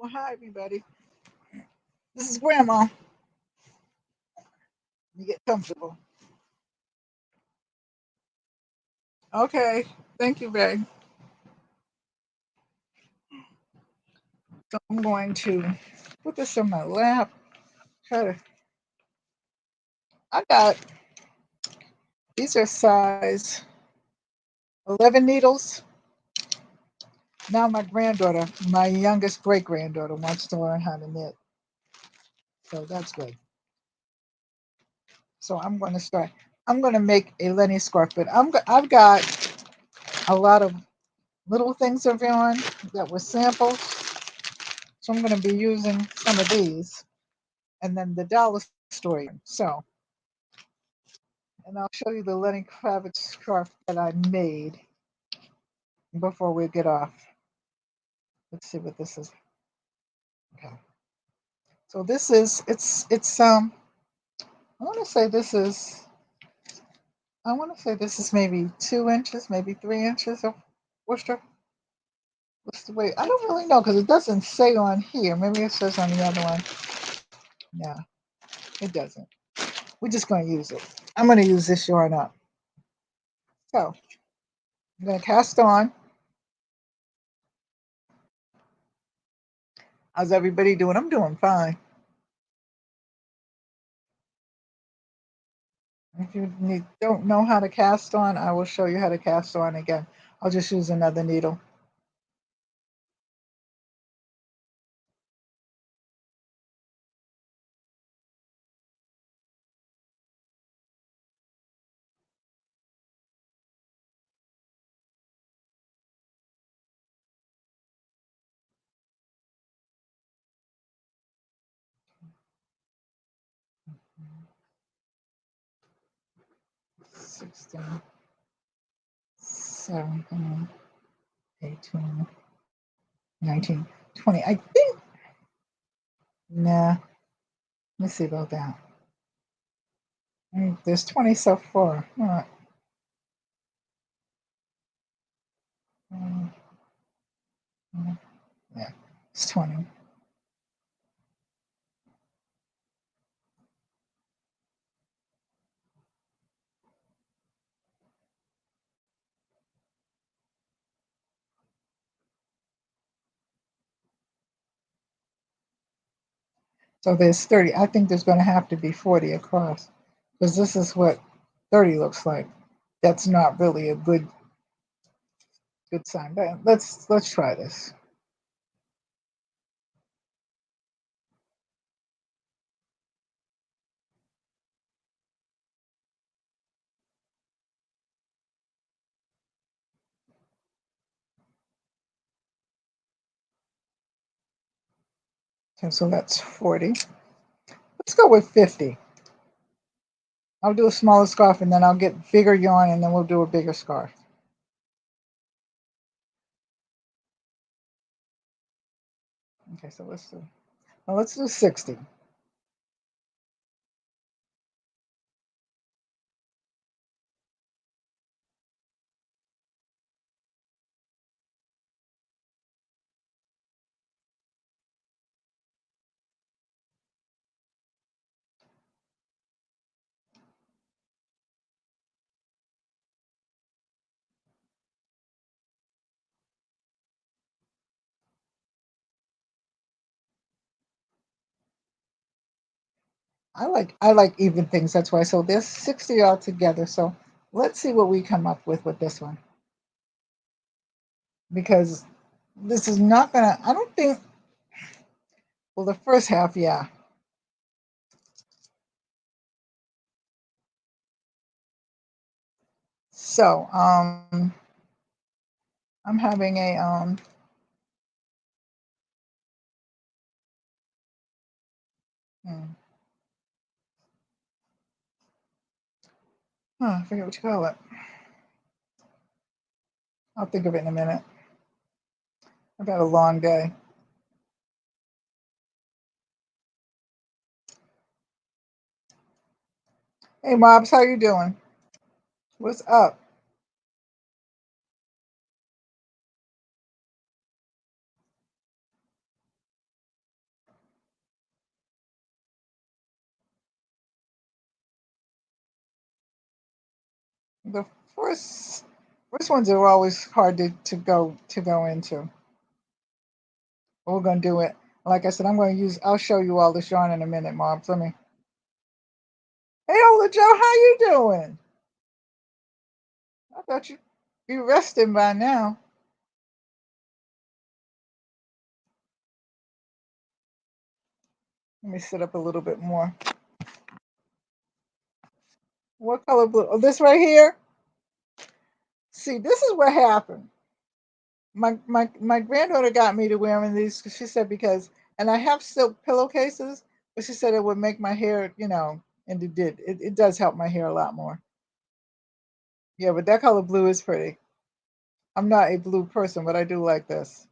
Well, hi, everybody. This is Grandma. You get comfortable. Okay. Thank you, Ray. So I'm going to put this on my lap. Try to. I got these are size 11 needles. Now my granddaughter, my youngest great granddaughter, wants to learn how to knit. So that's good. So I'm going to start. I'm going to make a Lenny scarf, but I've got a lot of little things of yarn that were samples. So I'm going to be using some of these, and then the dollar store yarn. So, and I'll show you the Lenny Kravitz scarf that I made before we get off. Let's see what this is. Okay. So this is I want to say this is I want to say this is maybe 2 inches, maybe 3 inches of worsted. What's the weight? I don't really know because it doesn't say on here. Maybe it says on the other one. Yeah, it doesn't. We're just going to use it. I'm going to use this yarn up. So I'm going to cast on. How's everybody doing? I'm doing fine. If you don't know how to cast on, I will show you how to cast on again. I'll just use another needle. Mm-hmm. 16, 17, 18, 19, 20. I think, nah, let's see about that. There's 20 so far. All right. Yeah, it's 20. So there's 30. I think there's going to have to be 40 across because this is what 30 looks like. That's not really a good sign. But let's try this. Okay, so that's 40. Let's go with 50. I'll do a smaller scarf and then I'll get bigger yarn and then we'll do a bigger scarf. Okay, so let's do 60. I like even things. That's why. So there's 60 altogether. So let's see what we come up with this one because this is not gonna. I don't think. Well, the first half, yeah. So I'm having a hmm, I forget what you call it. I'll think of it in a minute. I've had a long day. Hey, Mobs, how you doing? What's up? The first first ones are always hard to go into. But we're gonna do it. Like I said, I'll show you all this yarn in a minute, Mom. Let me. Hey, Ola Joe, how you doing? I thought you'd be resting by now. Let me sit up a little bit more. What color blue? Oh, this right here. See, this is what happened. My granddaughter got me to wearing these 'cause she said because, and I have silk pillowcases, but she said it would make my hair, and it did. It does help my hair a lot more. Yeah, but that color blue is pretty. I'm not a blue person, but I do like this.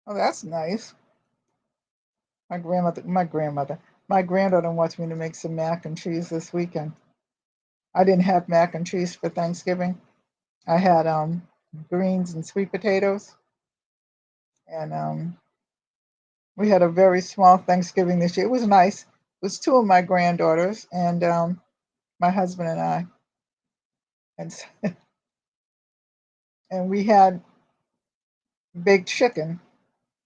Oh, that's nice. My granddaughter wants me to make some mac and cheese this weekend. I didn't have mac and cheese for Thanksgiving. I had greens and sweet potatoes, and we had a very small Thanksgiving this year. It was nice. It was two of my granddaughters and my husband and I, and and we had baked chicken.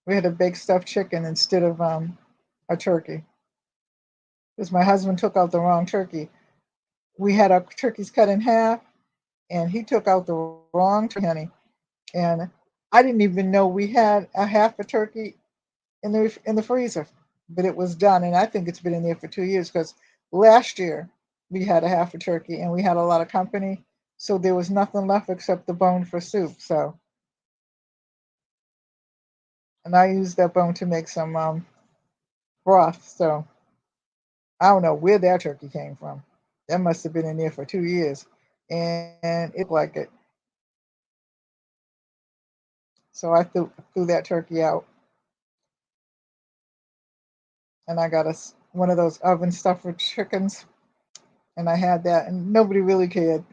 We had a baked stuffed chicken instead of a turkey because my husband took out the wrong turkey. We had our turkeys cut in half, and he took out the wrong turkey, honey. And I didn't even know we had a half a turkey in the freezer, but it was done, and I think it's been in there for 2 years because last year we had a half a turkey and we had a lot of company, so there was nothing left except the bone for soup. So, and I used that bone to make some broth. So I don't know where that turkey came from. That must have been in there for 2 years, and it like it. So I threw that turkey out, and I got one of those oven stuffer chickens, and I had that, and nobody really cared.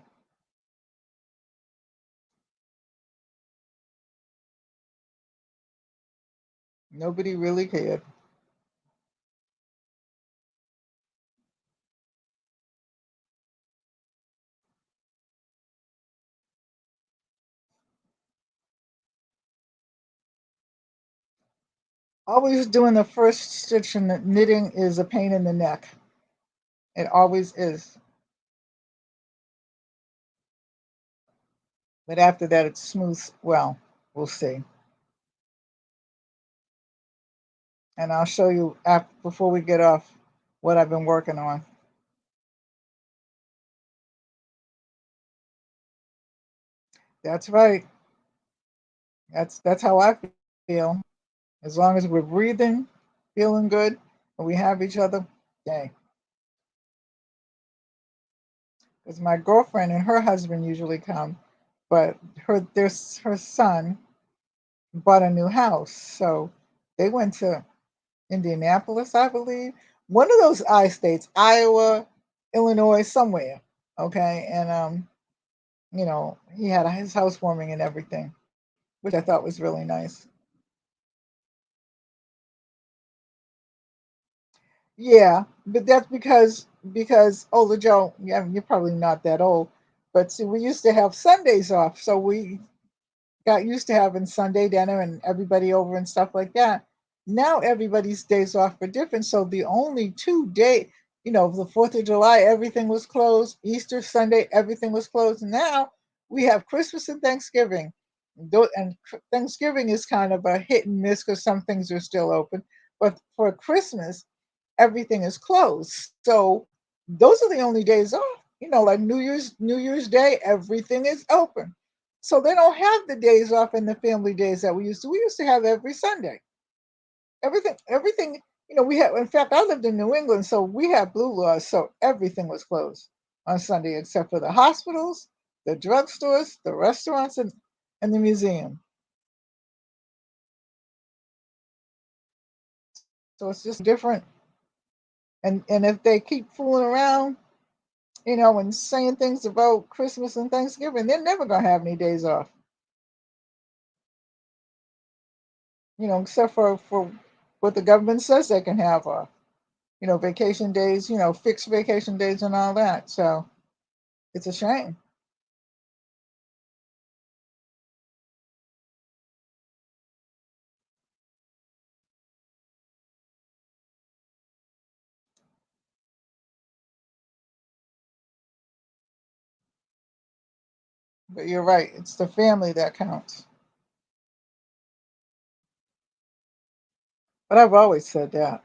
Nobody really cared. Always doing the first stitch in the knitting is a pain in the neck. It always is. But after that, it's smooth. Well, we'll see. And I'll show you before we get off what I've been working on. That's right. That's how I feel. As long as we're breathing, feeling good, and we have each other, yay. Because my girlfriend and her husband usually come, but her son bought a new house, so they went to Indianapolis, I believe. One of those I states, Iowa, Illinois, somewhere. Okay. And he had his housewarming and everything, which I thought was really nice. Yeah, but that's because older Joe, yeah, you're probably not that old, but see, we used to have Sundays off, so we got used to having Sunday dinner and everybody over and stuff like that. Now everybody's days off are different. So the only 2 day, the 4th of July, everything was closed. Easter Sunday, everything was closed. Now we have Christmas and Thanksgiving. And Thanksgiving is kind of a hit and miss because some things are still open. But for Christmas, everything is closed. So those are the only days off. Like New Year's Day, everything is open. So they don't have the days off and the family days that we used to. We used to have every Sunday. Everything. We had. In fact, I lived in New England, so we had blue laws. So everything was closed on Sunday except for the hospitals, the drugstores, the restaurants, and the museum. So it's just different. And if they keep fooling around, and saying things about Christmas and Thanksgiving. They're never going to have any days off, except for what the government says they can have off, vacation days, fixed vacation days and all that. So it's a shame. But you're right. It's the family that counts. But I've always said that.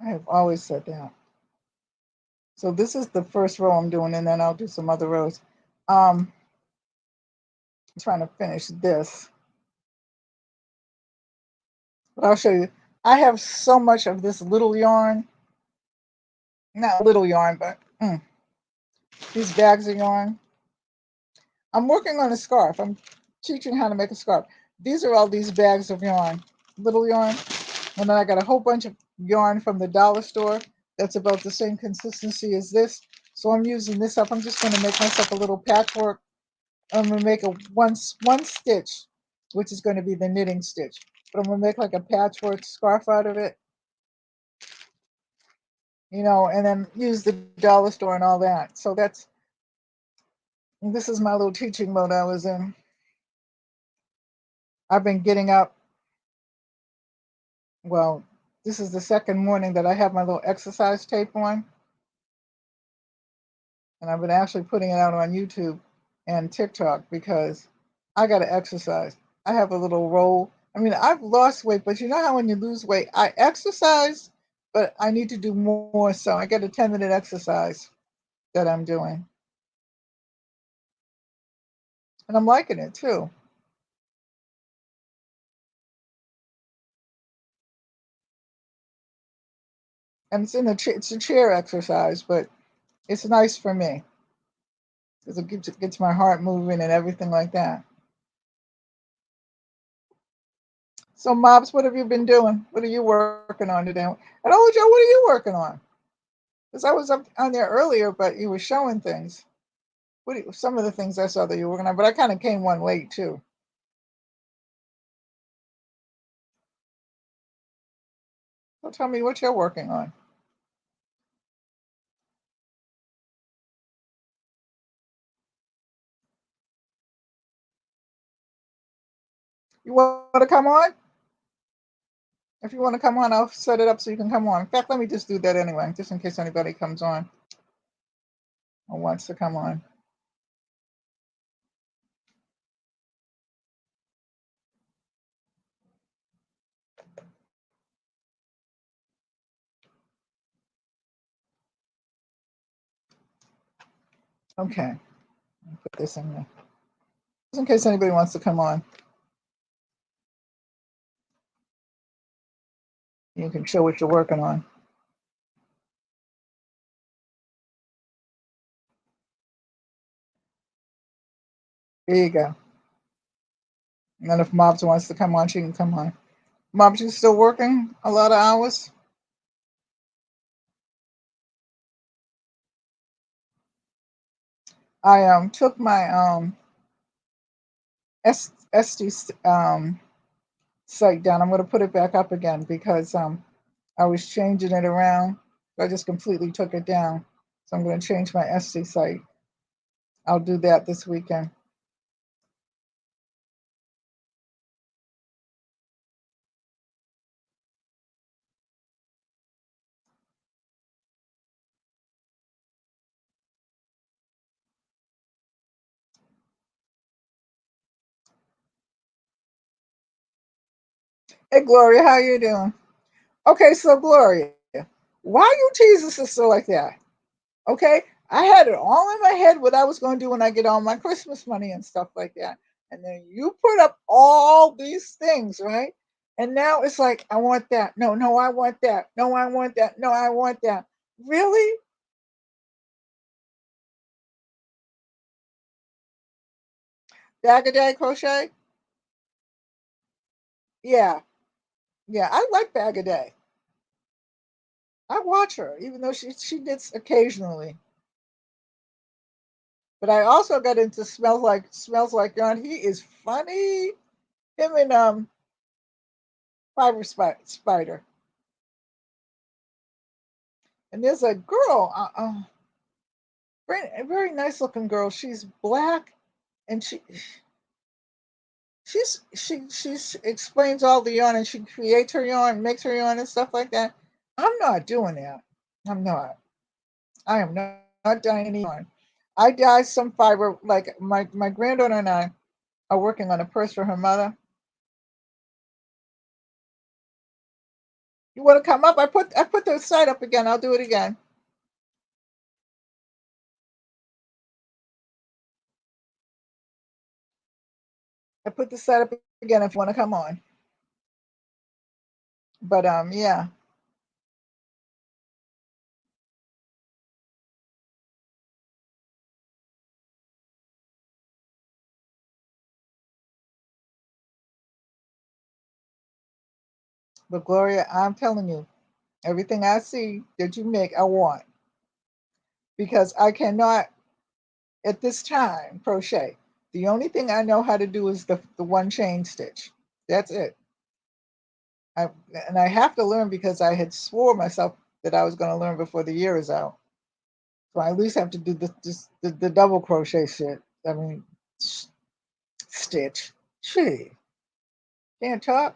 I have always said that. So this is the first row I'm doing, and then I'll do some other rows. I'm trying to finish this, but I'll show you. I have so much of this little yarn, not little yarn, but these bags of yarn. I'm working on a scarf. I'm teaching how to make a scarf. These are all these bags of yarn, little yarn. And then I got a whole bunch of yarn from the dollar store that's about the same consistency as this. So I'm using this up. I'm just going to make myself a little patchwork. I'm going to make a one stitch, which is going to be the knitting stitch. But I'm going to make like a patchwork scarf out of it, and then use the dollar store and all that. So this is my little teaching mode I was in. I've been getting up. Well, this is the second morning that I have my little exercise tape on, and I've been actually putting it out on YouTube and TikTok because I got to exercise. I have a little roll. I mean, I've lost weight, but you know how when you lose weight, I exercise, but I need to do more. So I get a 10-minute exercise that I'm doing, and I'm liking it too. And it's a chair exercise, but it's nice for me because it gets my heart moving and everything like that. So, Mobs, what have you been doing? What are you working on today? And oh, Joe, what are you working on? Because I was up on there earlier, but you were showing things. Some of the things I saw that you were working on, but I kind of came one late too. So tell me what you're working on. You want to come on? If you want to come on, I'll set it up so you can come on. In fact, let me just do that anyway, just in case anybody comes on or wants to come on. Okay, put this in there. Just in case anybody wants to come on, you can show what you're working on. There you go. And then if Mobs wants to come on, she can come on. Mobs, you still working a lot of hours? I took my SD site down. I'm going to put it back up again because I was changing it around. I just completely took it down. So I'm going to change my SD site. I'll do that this weekend. Hey, Gloria, how you doing? Okay, so Gloria, why you teasing sister like that? Okay, I had it all in my head what I was going to do when I get all my Christmas money and stuff like that. And then you put up all these things, right? And now it's like, I want that. No, no, I want that. No, I want that. No, I want that. Really? Bag a day crochet. Yeah, yeah. I like Bag a day. I watch her, even though she knits occasionally. But I also got into smells like yarn. He is funny. Him and Spider. And there's a girl, very nice looking girl. She's black, and she explains all the yarn, and she creates her yarn, makes her yarn, and stuff like that. I'm not doing that. I'm not. I am not dyeing any yarn. I dye some fiber. Like my granddaughter and I are working on a purse for her mother. You want to come up? I put the site up again. I'll do it again. I put the site up again if you want to come on. But yeah. But Gloria, I'm telling you, everything I see that you make, I want, because I cannot at this time crochet. The only thing I know how to do is the one chain stitch. That's it. I, and I have to learn because I had swore myself that I was going to learn before the year is out. So I at least have to do the double crochet shit. I mean, stitch. Gee, can't talk.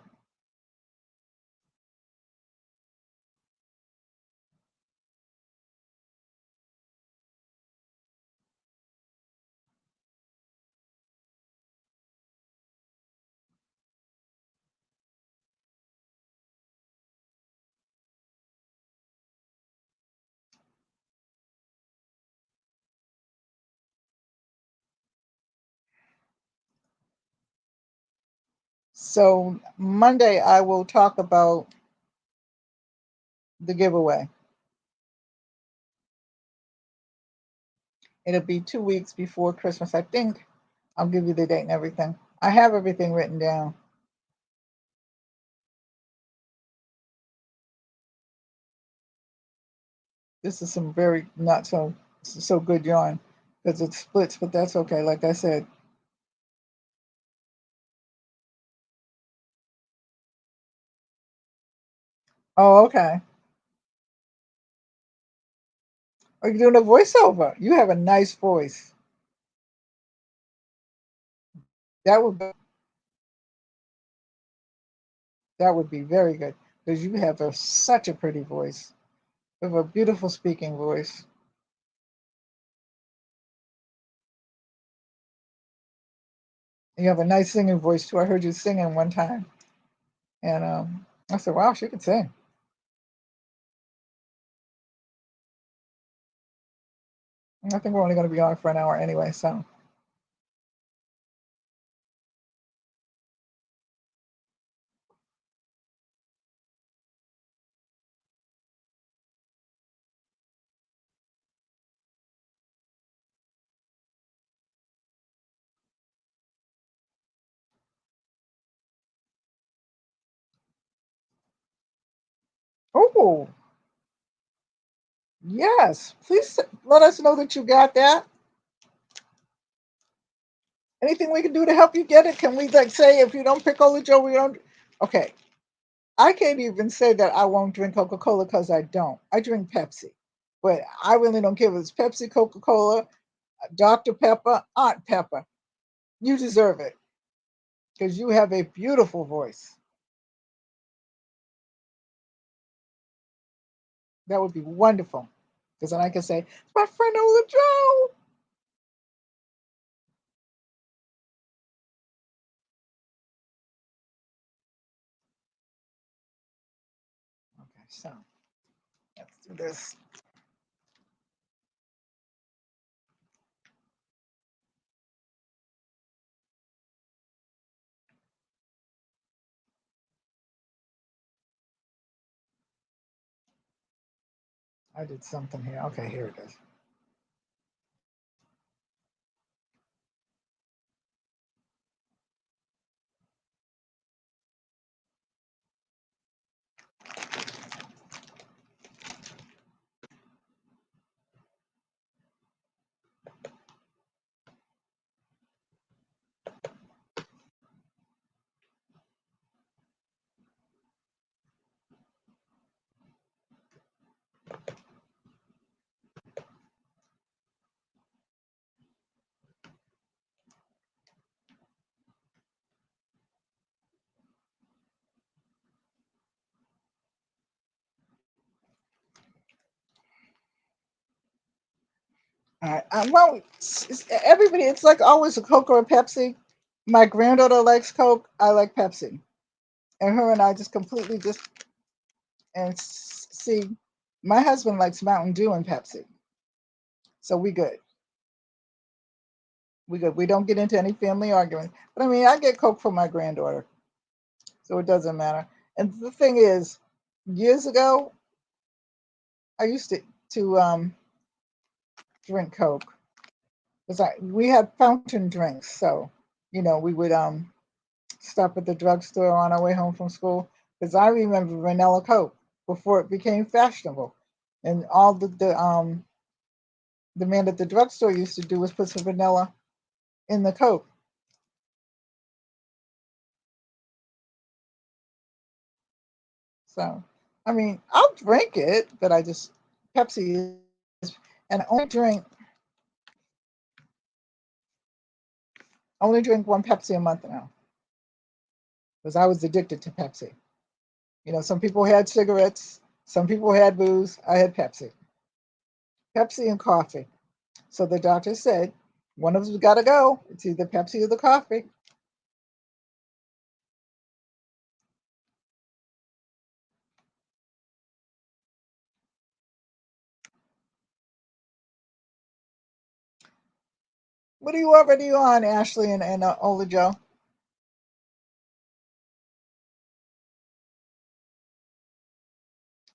So Monday I will talk about the giveaway. It'll be 2 weeks before Christmas, I think. I'll give you the date and everything. I have everything written down. This is some very not so good yarn because it splits, but that's okay. Like I said, oh okay. Are you doing a voiceover? You have a nice voice. That would be, that would be very good because you have such a pretty voice. You have a beautiful speaking voice. You have a nice singing voice too. I heard you singing one time, and I said, "Wow, she can sing." I think we're only going to be on for an hour anyway, so. Oh, yes. Please let us know that you got that. Anything we can do to help you get it? Can we like say if you don't pick Cola Joe, we don't? Okay, I can't even say that I won't drink Coca Cola because I don't. I drink Pepsi, but I really don't care if it's Pepsi, Coca Cola, Dr Pepper, Aunt Pepper. You deserve it because you have a beautiful voice. That would be wonderful because then I can say, my friend Ola Joe. Okay, so let's do this. I did something here. Okay, here it is. All right. Well, everybody, it's like always a Coke or a Pepsi. My granddaughter likes Coke. I like Pepsi. And her and I just completely just, and see, my husband likes Mountain Dew and Pepsi. So we good. We good. We don't get into any family arguments. But I mean, I get Coke for my granddaughter. So it doesn't matter. And the thing is, years ago, I used to drink Coke because we had fountain drinks. So, we would stop at the drugstore on our way home from school because I remember vanilla Coke before it became fashionable, and all the man at the drugstore used to do was put some vanilla in the Coke. So, I mean, I'll drink it, but I just Pepsi is, and I only drink one Pepsi a month now because I was addicted to Pepsi. Some people had cigarettes, some people had booze. I had Pepsi and coffee. So the doctor said, one of us got to go. It's either Pepsi or the coffee. What are you already on, Ashley and Ola Joe?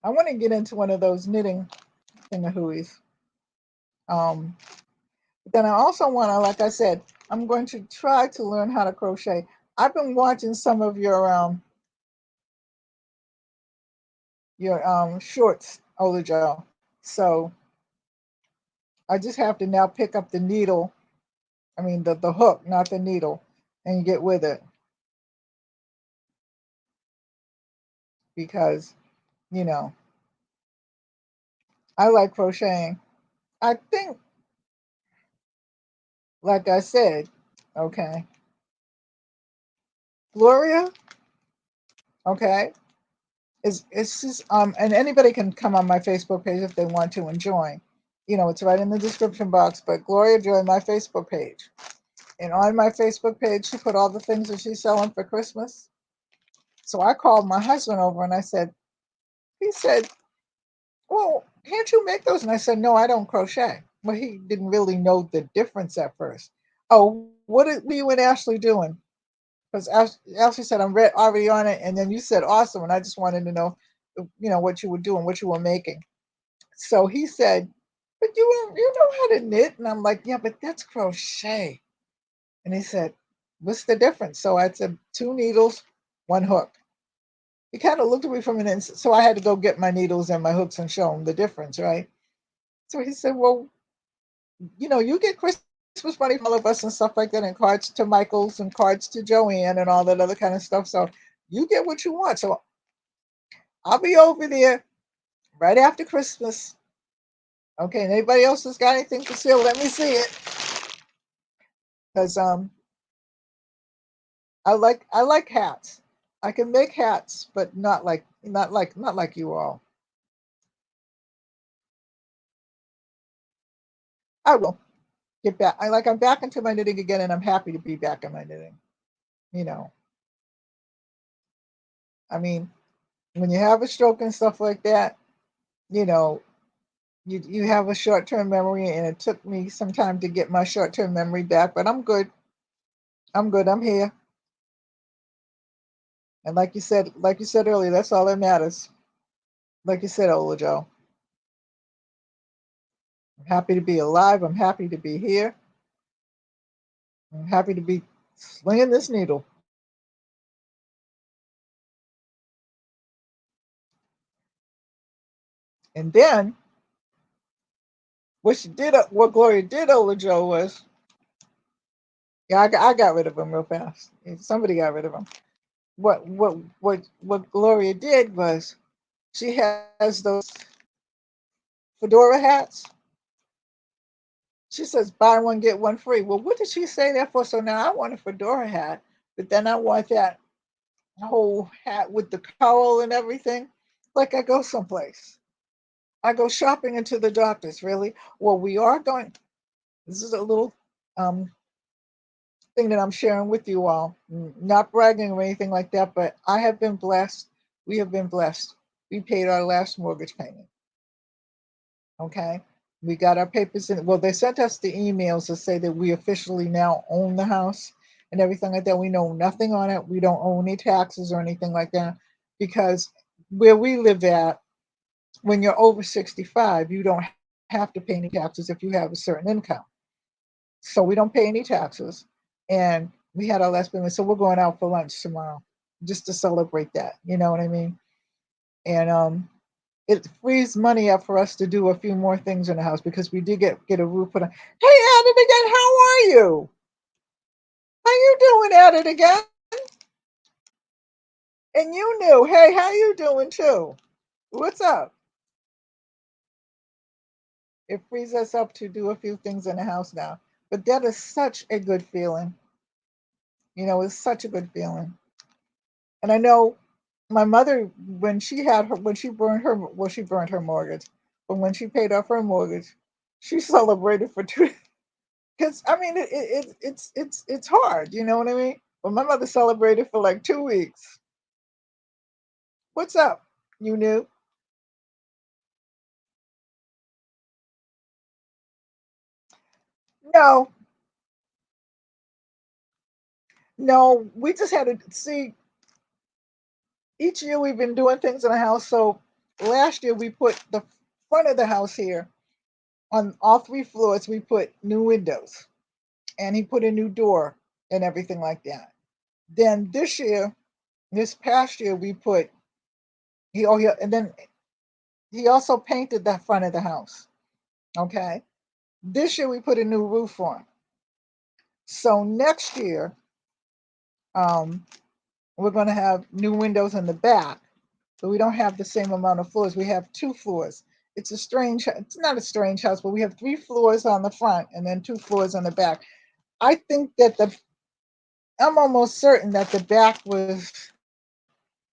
I want to get into one of those knitting thingahooies. Um, but then I also want to, like I said, I'm going to try to learn how to crochet. I've been watching some of your shorts, Ola Joe. So I just have to now pick up the needle. I mean the hook, not the needle, and get with it because you know I like crocheting. I think, like I said, okay, Gloria, okay, it's just and anybody can come on my Facebook page if they want to and join. It's right in the description box. But Gloria joined my Facebook page, and on my Facebook page, she put all the things that she's selling for Christmas. So I called my husband over and he said, well, can't you make those? And I said, no, I don't crochet. Well, he didn't really know the difference at first. Oh, what are you and Ashley doing? Because Ashley said, I'm already on it. And then you said, awesome. And I just wanted to know, what you were doing, what you were making. So he said, but you know how to knit. And I'm like, yeah, but that's crochet. And he said, what's the difference? So I said, two needles, one hook. He kind of looked at me from an instant. So I had to go get my needles and my hooks and show him the difference, right? So he said, well, you get Christmas money from all of us and stuff like that, and cards to Michael's and cards to Joanne and all that other kind of stuff. So you get what you want. So I'll be over there right after Christmas. Okay, and anybody else has got anything to sell, let me see it. Because I like hats. I can make hats, but not like you all. I will get back. I'm back into my knitting again, and I'm happy to be back in my knitting. You know, I mean, when you have a stroke and stuff like that, you know, you have a short-term memory, and it took me some time to get my short-term memory back, but I'm good. I'm good. I'm here. And like you said earlier, that's all that matters. Like you said, Ola Joe, I'm happy to be alive. I'm happy to be here. I'm happy to be slinging this needle. And then what Gloria did, Ola Joe, was, yeah, I got rid of him real fast. Somebody got rid of him. What Gloria did was she has those fedora hats. She says buy one get one free. Well, what did she say that for? So now I want a fedora hat, but then I want that whole hat with the cowl and everything. Like I go someplace. I go shopping into the doctors. Really? Well, we are going. This is a little um, thing that I'm sharing with you all. Not bragging or anything like that, but I have been blessed. We have been blessed. We paid our last mortgage payment. Okay. We got our papers in. Well, they sent us the emails to say that we officially now own the house and everything like that. We know nothing on it. We don't owe any taxes or anything like that because where we live at, when you're over 65, you don't have to pay any taxes if you have a certain income. So we don't pay any taxes. And we had our last payment. So we're going out for lunch tomorrow just to celebrate that. You know what I mean? And it frees money up for us to do a few more things in the house because we did get a roof put on. Hey, at it again. How are you? How you doing, at it again? And you knew. Hey, how you doing too? What's up? It frees us up to do a few things in the house now. But that is such a good feeling. You know, it's such a good feeling. And I know my mother, when she burned her, well, she burned her mortgage, but when she paid off her mortgage, she celebrated for two. Because I mean, it's hard, you know what I mean? But my mother celebrated for like 2 weeks. What's up? You knew? No, no. We just had to see. Each year we've been doing things in the house. So last year we put the front of the house here on all 3 floors. We put new windows, and he put a new door and everything like that. Then this past year, we put and then he also painted the front of the house. Okay. This year we put a new roof on. So next year, um, we're going to have new windows in the back, but we don't have the same amount of floors. We have 2 floors. It's not a strange house, but we have 3 floors on the front and then 2 floors on the back. I think that I'm almost certain that the back was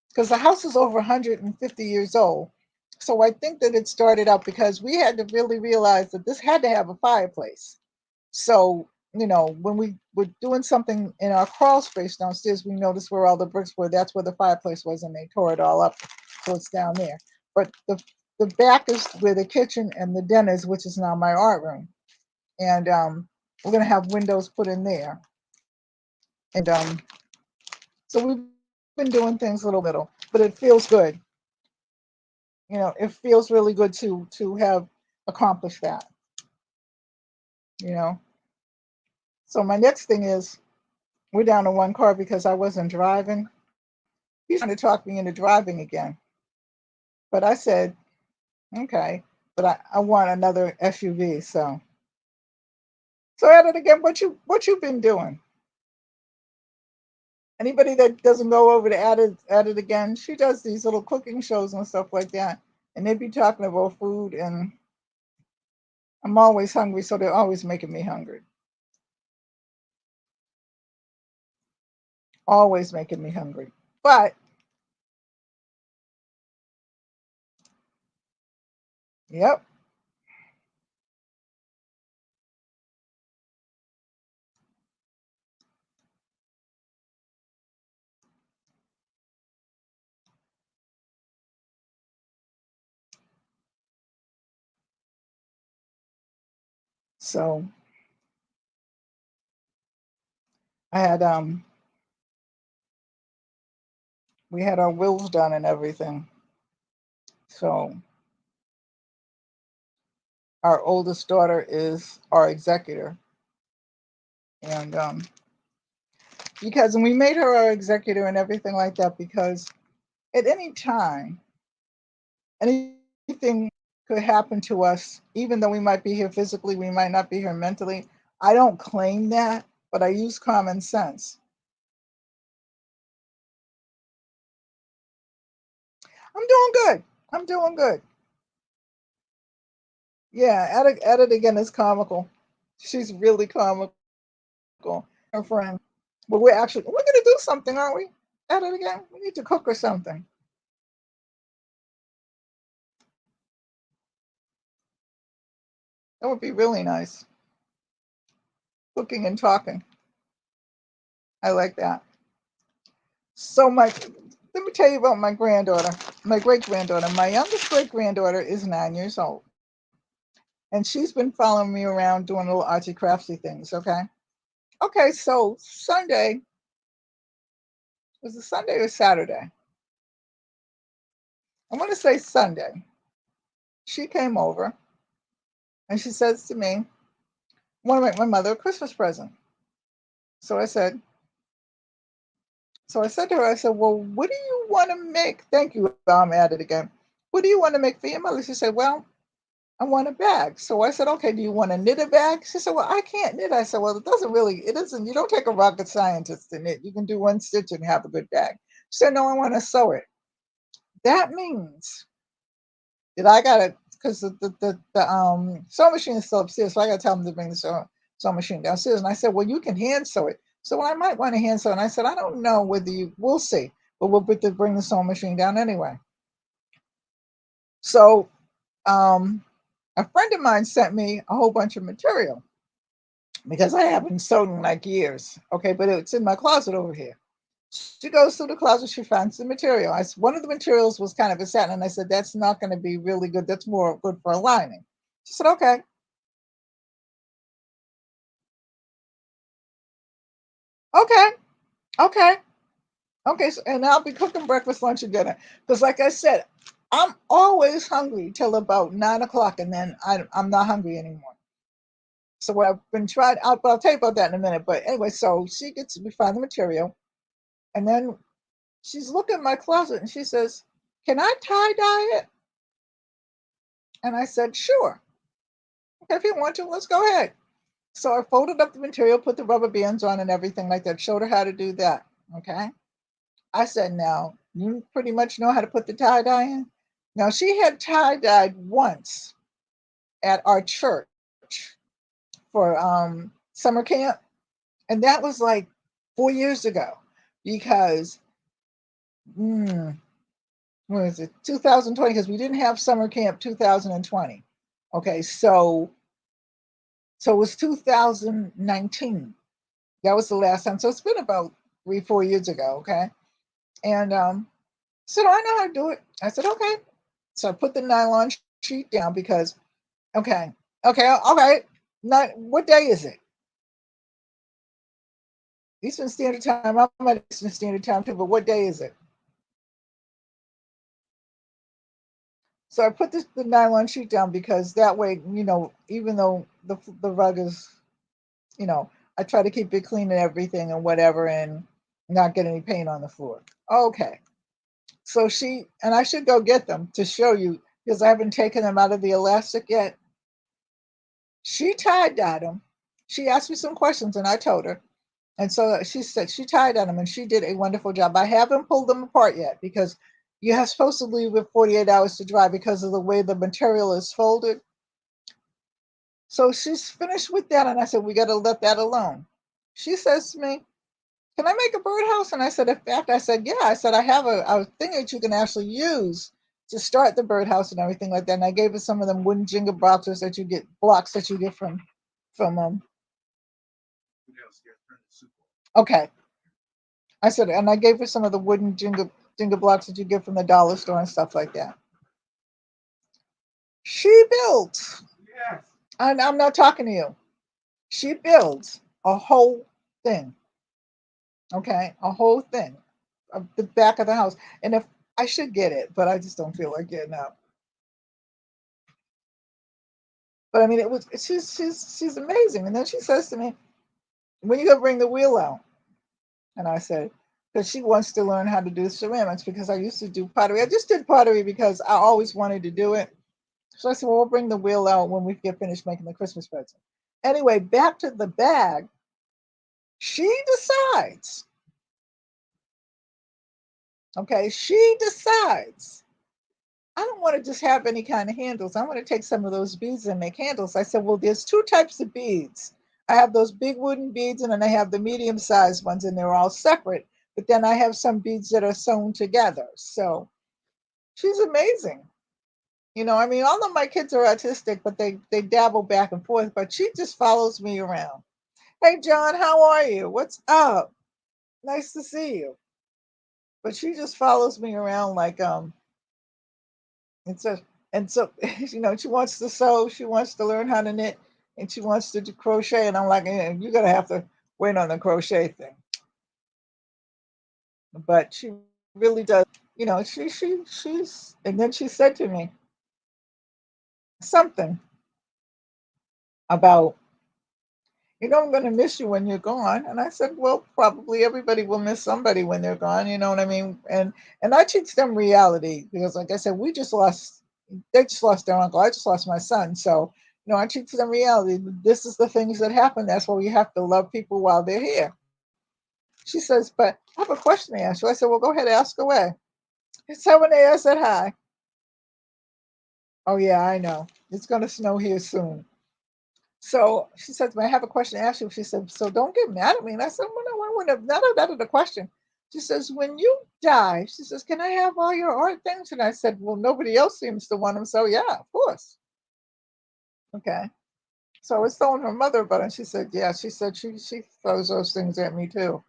because the house is over 150 years old. So I think that it started out because we had to really realize that this had to have a fireplace. So, when we were doing something in our crawl space downstairs, we noticed where all the bricks were. That's where the fireplace was, and they tore it all up. So it's down there. But the back is where the kitchen and the den is, which is now my art room. And we're going to have windows put in there. And so we've been doing things little, but it feels good. It feels really good to have accomplished that. You know. So my next thing is we're down to one car because I wasn't driving. He's trying to talk me into driving again. But I said, okay, but I want another SUV. So at it again, what you been doing? Anybody that doesn't go over to at it again, she does these little cooking shows and stuff like that. And they be talking about food, and I'm always hungry, so they're always making me hungry. Always making me hungry. But yep. So I had we had our wills done and everything. So our oldest daughter is our executor, and because and we made her our executor and everything like that because at any time anything could happen to us, even though we might be here physically, we might not be here mentally. I don't claim that, but I use common sense. I'm doing good. I'm doing good. Yeah, at it again is comical. She's really comical. Her friend. But we're gonna do something, aren't we? At it again. We need to cook or something. That would be really nice. cooking and talking. I like that. So let me tell you about my granddaughter, my great-granddaughter. My youngest great-granddaughter is 9 years old. And she's been following me around doing little artsy craftsy things, okay? Okay, so Sunday, was it Sunday or Saturday? I want to say Sunday. She came over and she says to me, I want to make my mother a Christmas present. So I said, to her, I said, well, what do you want to make? Thank you, I'm at it again. What do you want to make for your mother? She said, well, I want a bag. So I said, okay, do you want to knit a bag? She said, well, I can't knit. I said, well, it isn't, you don't take a rocket scientist to knit. You can do one stitch and have a good bag. She said, no, I want to sew it. That means that I got to, because the sewing machine is still upstairs, so I got to tell them to bring the sewing machine downstairs. And I said, well, you can hand sew it. So well, I might want to hand sew. And I said, I don't know whether we'll see, but we'll bring the sewing machine down anyway. So a friend of mine sent me a whole bunch of material because I haven't sewn in like years. Okay, but it's in my closet over here. She goes through the closet, she finds the material. One of the materials was kind of a satin, and I said, that's not going to be really good. That's more good for a lining. She said, okay. Okay. Okay. Okay. So, and I'll be cooking breakfast, lunch, and dinner. Because like I said, I'm always hungry till about 9 o'clock, and then I'm not hungry anymore. So what I've been trying, I'll tell you about that in a minute. But anyway, so we find the material, and then she's looking in my closet, and she says, can I tie dye it? And I said, sure. Okay, if you want to, let's go ahead. So I folded up the material, put the rubber bands on and everything like that, showed her how to do that. Okay. I said, now, you pretty much know how to put the tie dye in? Now, she had tie dyed once at our church for summer camp. And that was like 4 years ago because, what is it, 2020? Because we didn't have summer camp 2020. Okay. So it was 2019. That was the last time. So it's been about 3-4 years ago. Okay. And so I know how to do it. I said, okay. So I put the nylon sheet down because, okay, all right. What day is it? Eastern Standard Time. I'm at Eastern Standard Time too, but what day is it? So I put the nylon sheet down because that way, even though the rug is, I try to keep it clean and everything and whatever and not get any paint on the floor. Okay. So and I should go get them to show you because I haven't taken them out of the elastic yet. She tie-dyed them. She asked me some questions and I told her. And so she said she tie-dyed them and she did a wonderful job. I haven't pulled them apart yet because you have supposed to leave it 48 hours to dry because of the way the material is folded. So she's finished with that. And I said, we got to let that alone. She says to me, can I make a birdhouse? And I said, in fact, I said, yeah. I said, I have a thing that you can actually use to start the birdhouse and everything like that. And I gave her some of them wooden Jenga boxes that you get, blocks that you get from okay. I said, and I gave her some of the wooden Jenga blocks that you get from the dollar store and stuff like that. She built, and I'm not talking to you. She builds a whole thing. Okay, a whole thing of the back of the house. And if I should get it, but I just don't feel like getting up. But I mean, she's amazing. And then she says to me, "When you gonna bring the wheel out?" And I said, because she wants to learn how to do ceramics because I used to do pottery. I just did pottery because I always wanted to do it. So I said, well, we'll bring the wheel out when we get finished making the Christmas present. Anyway, back to the bag. She decides. Okay, she decides I don't want to just have any kind of handles. I want to take some of those beads and make handles. I said, well, there's two types of beads. I have those big wooden beads and then I have the medium sized ones and they're all separate. But then I have some beads that are sewn together. So she's amazing. I mean, all of my kids are autistic, but they dabble back and forth, but she just follows me around. Hey, John, how are you? What's up? Nice to see you. But she just follows me around like and so and so she wants to sew, she wants to learn how to knit, and she wants to do crochet, and I'm like, you're gonna have to wait on the crochet thing. But she really does, she's and then she said to me something about, I'm going to miss you when you're gone. And I said, well, probably everybody will miss somebody when they're gone. You know what I mean? And I teach them reality because, like I said, they just lost their uncle. I just lost my son. So, I teach them reality. This is the things that happen. That's why we have to love people while they're here. She says, but I have a question to ask you. I said, well, go ahead, ask away. It's 7 a.m. I said, hi. Oh, yeah, I know. It's going to snow here soon. So she said to me, I have a question to ask you. She said, so don't get mad at me. And I said, well, no, I wouldn't have. None of that is the question. She says, when you die, she says, can I have all your art things? And I said, well, nobody else seems to want them. So yeah, of course. Okay. So I was telling her mother about it. And she said, yeah, she said she throws those things at me too.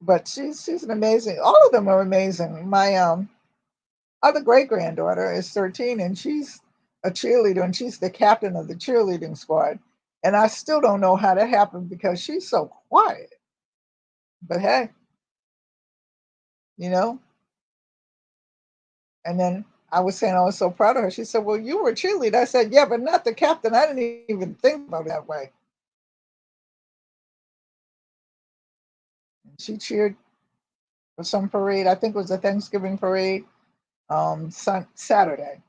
But she's an amazing, all of them are amazing. My other great granddaughter is 13 and she's a cheerleader and she's the captain of the cheerleading squad. And I still don't know how that happened because she's so quiet. But hey, you know, and then I was saying I was so proud of her. She said, well, you were a cheerleader. I said, yeah, but not the captain. I didn't even think about it that way. She cheered for some parade. I think it was a Thanksgiving parade, Saturday.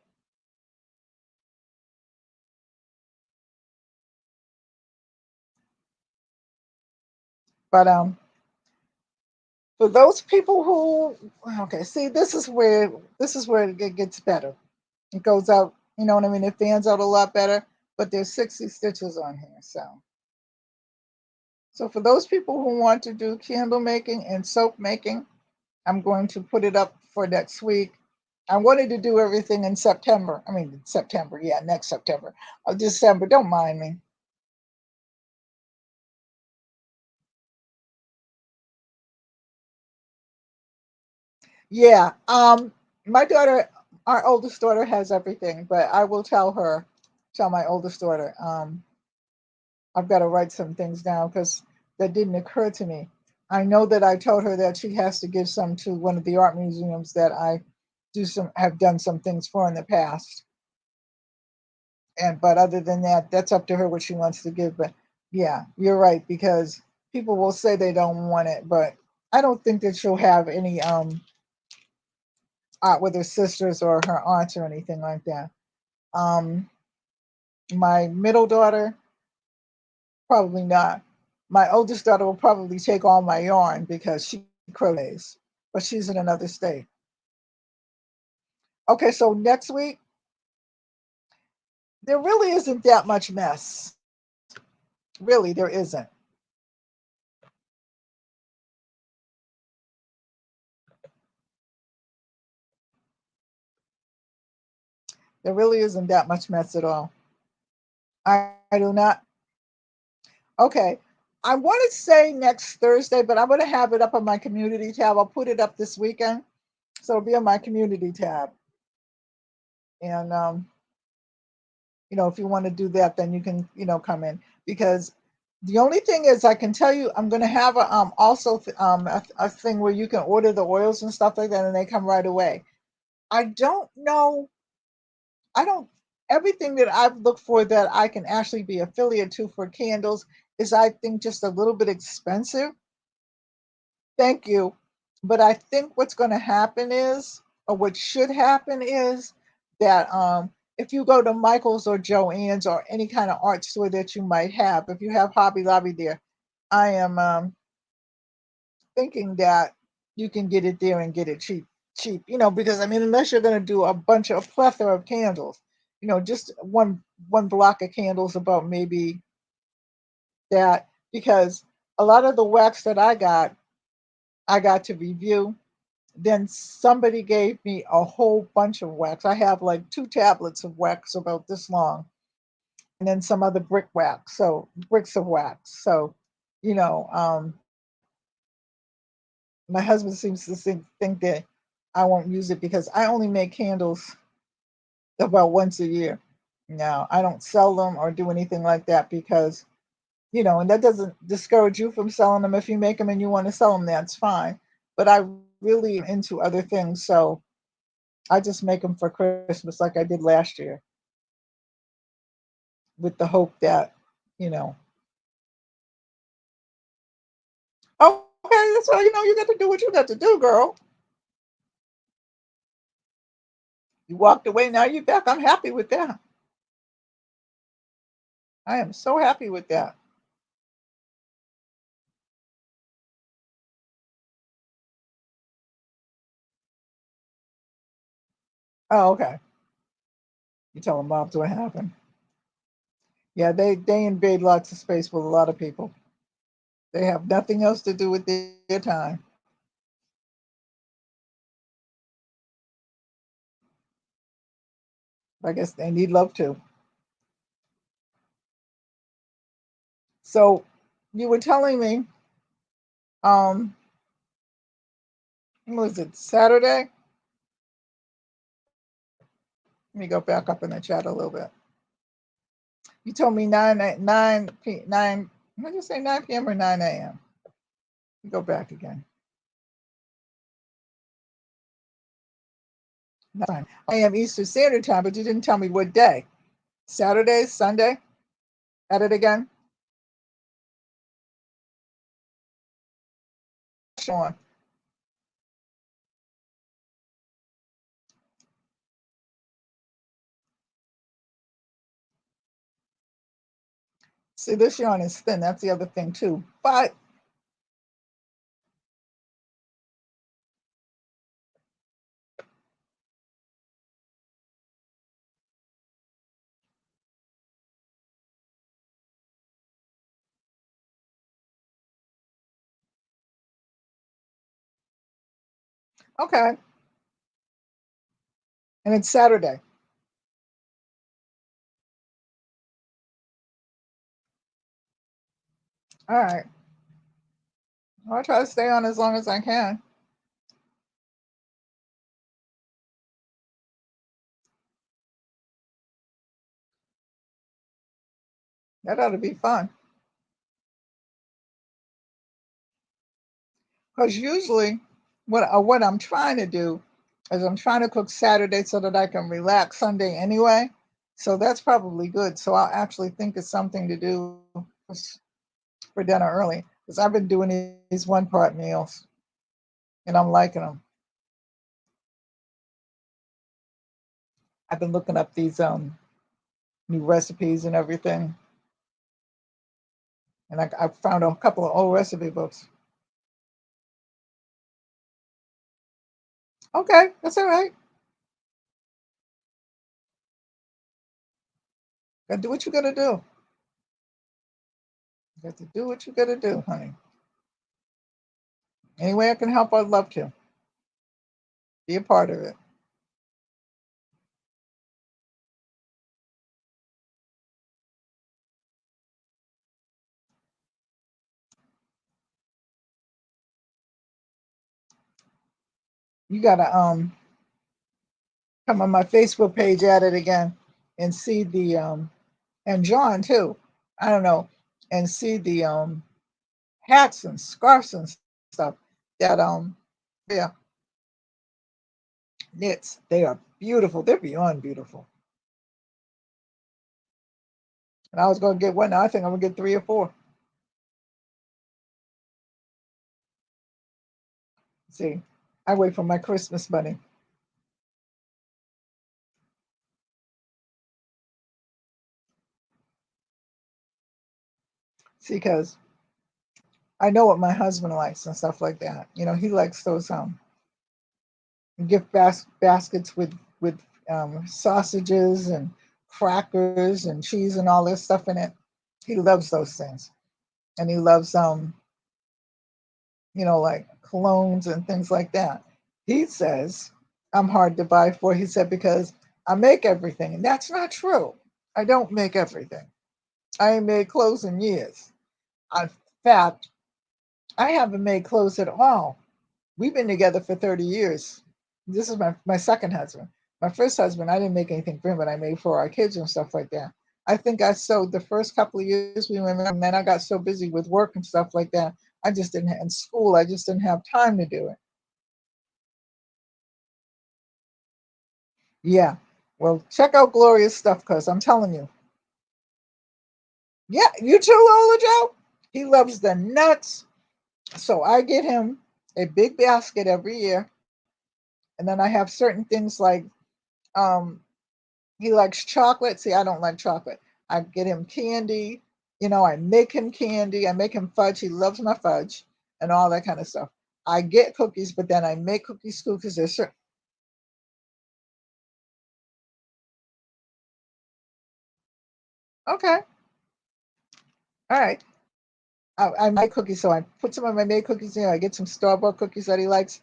But for those people who, okay, see, this is where it gets better. It goes out, you know what I mean? It fans out a lot better, but there's 60 stitches on here. So for those people who want to do candle making and soap making, I'm going to put it up for next week. I wanted to do everything in September. I mean, September, yeah, next September. December, don't mind me. Yeah, my daughter, our oldest daughter has everything, but I will tell my oldest daughter, I've got to write some things down because that didn't occur to me. I know that I told her that she has to give some to one of the art museums that I have done some things for in the past. And but other than that, that's up to her what she wants to give. But yeah, you're right because people will say they don't want it, but I don't think that she'll have any art with her sisters or her aunts or anything like that. Um, my middle daughter, probably not. My oldest daughter will probably take all my yarn because she crochets, but she's in another state. Okay, so next week, there really isn't that much mess. Really, there isn't. There really isn't that much mess at all. I do not. Okay. I want to say next Thursday, but I'm going to have it up on my community tab. I'll put it up this weekend. So it'll be on my community tab. And if you want to do that, then you can, come in because the only thing is I can tell you I'm going to have a thing where you can order the oils and stuff like that and they come right away. I don't know. I don't Everything that I've looked for that I can actually be affiliate to for candles is I think just a little bit expensive. Thank you. But I think what's going to happen is, or what should happen is that if you go to Michael's or Joann's or any kind of art store that you might have, if you have Hobby Lobby there, I am thinking that you can get it there and get it cheap, because I mean, unless you're going to do a plethora of candles, just one block of candles about maybe that, because a lot of the wax that I got to review. Then somebody gave me a whole bunch of wax. I have like 2 tablets of wax about this long. then some other brick wax, so bricks of wax. So, you know, my husband seems to think that I won't use it because I only make candles about once a year. Now, I don't sell them or do anything like that because, and that doesn't discourage you from selling them. If you make them and you want to sell them, that's fine. But I really am into other things, so I just make them for Christmas like I did last year with the hope that, you know, okay, that's all you got to do what you got to do, girl. You walked away, now you're back. I'm happy with that. I am so happy with that. Oh, okay. You tell them Bob's what happened. Yeah, they invade lots of space with a lot of people. They have nothing else to do with their time. I guess they need love too. So you were telling me, um, what was it, Saturday? Let me go back up in the chat a little bit. You told me 9, what did you say, 9 p.m. or 9 a.m.? Go back again. 9 a.m. Eastern Standard Time, but you didn't tell me what day. Saturday, Sunday? At it again? Sean. See, this yarn is thin. That's the other thing too. But okay. And it's Saturday. All right. I'll try to stay on as long as I can. That ought to be fun. Because usually, what I'm trying to do is I'm trying to cook Saturday so that I can relax Sunday anyway. So that's probably good. So I'll actually think it's something to do for dinner early because I've been doing these one pot meals and I'm liking them. I've been looking up these new recipes and everything, and I found a couple of old recipe books. Okay, that's all right. Gotta do what you gotta do. You got to do what you gotta do, honey. Any way I can help, I'd love to be a part of it. You gotta come on my Facebook page at it again and see the and John too. I don't know, and see the hats and scarves and stuff that yeah, knits. They are beautiful. They're beyond beautiful. And I was gonna get one. Now I think I'm gonna get 3 or 4. See, I wait for my Christmas money. See, because I know what my husband likes and stuff like that. He likes those gift baskets with sausages and crackers and cheese and all this stuff in it. He loves those things, and he loves like colognes and things like that. He says I'm hard to buy for. He said because I make everything, and that's not true. I don't make everything. I ain't made clothes in years. In fact, I haven't made clothes at all. We've been together for 30 years. This is my second husband. My first husband, I didn't make anything for him, but I made for our kids and stuff like that. I think I sewed the first couple of years we were married, and then I got so busy with work and stuff like that. I just didn't in school. I just didn't have time to do it. Yeah. Well, check out Gloria's stuff because I'm telling you. Yeah, you too, Lola Joe. He loves the nuts. So I get him a big basket every year. And then I have certain things like um, he likes chocolate. See, I don't like chocolate. I get him candy. I make him candy. I make him fudge. He loves my fudge and all that kind of stuff. I get cookies, but then I make cookies too because they're certain. Okay. All right. I make cookies, so I put some of my made cookies in. I get some store-bought cookies that he likes.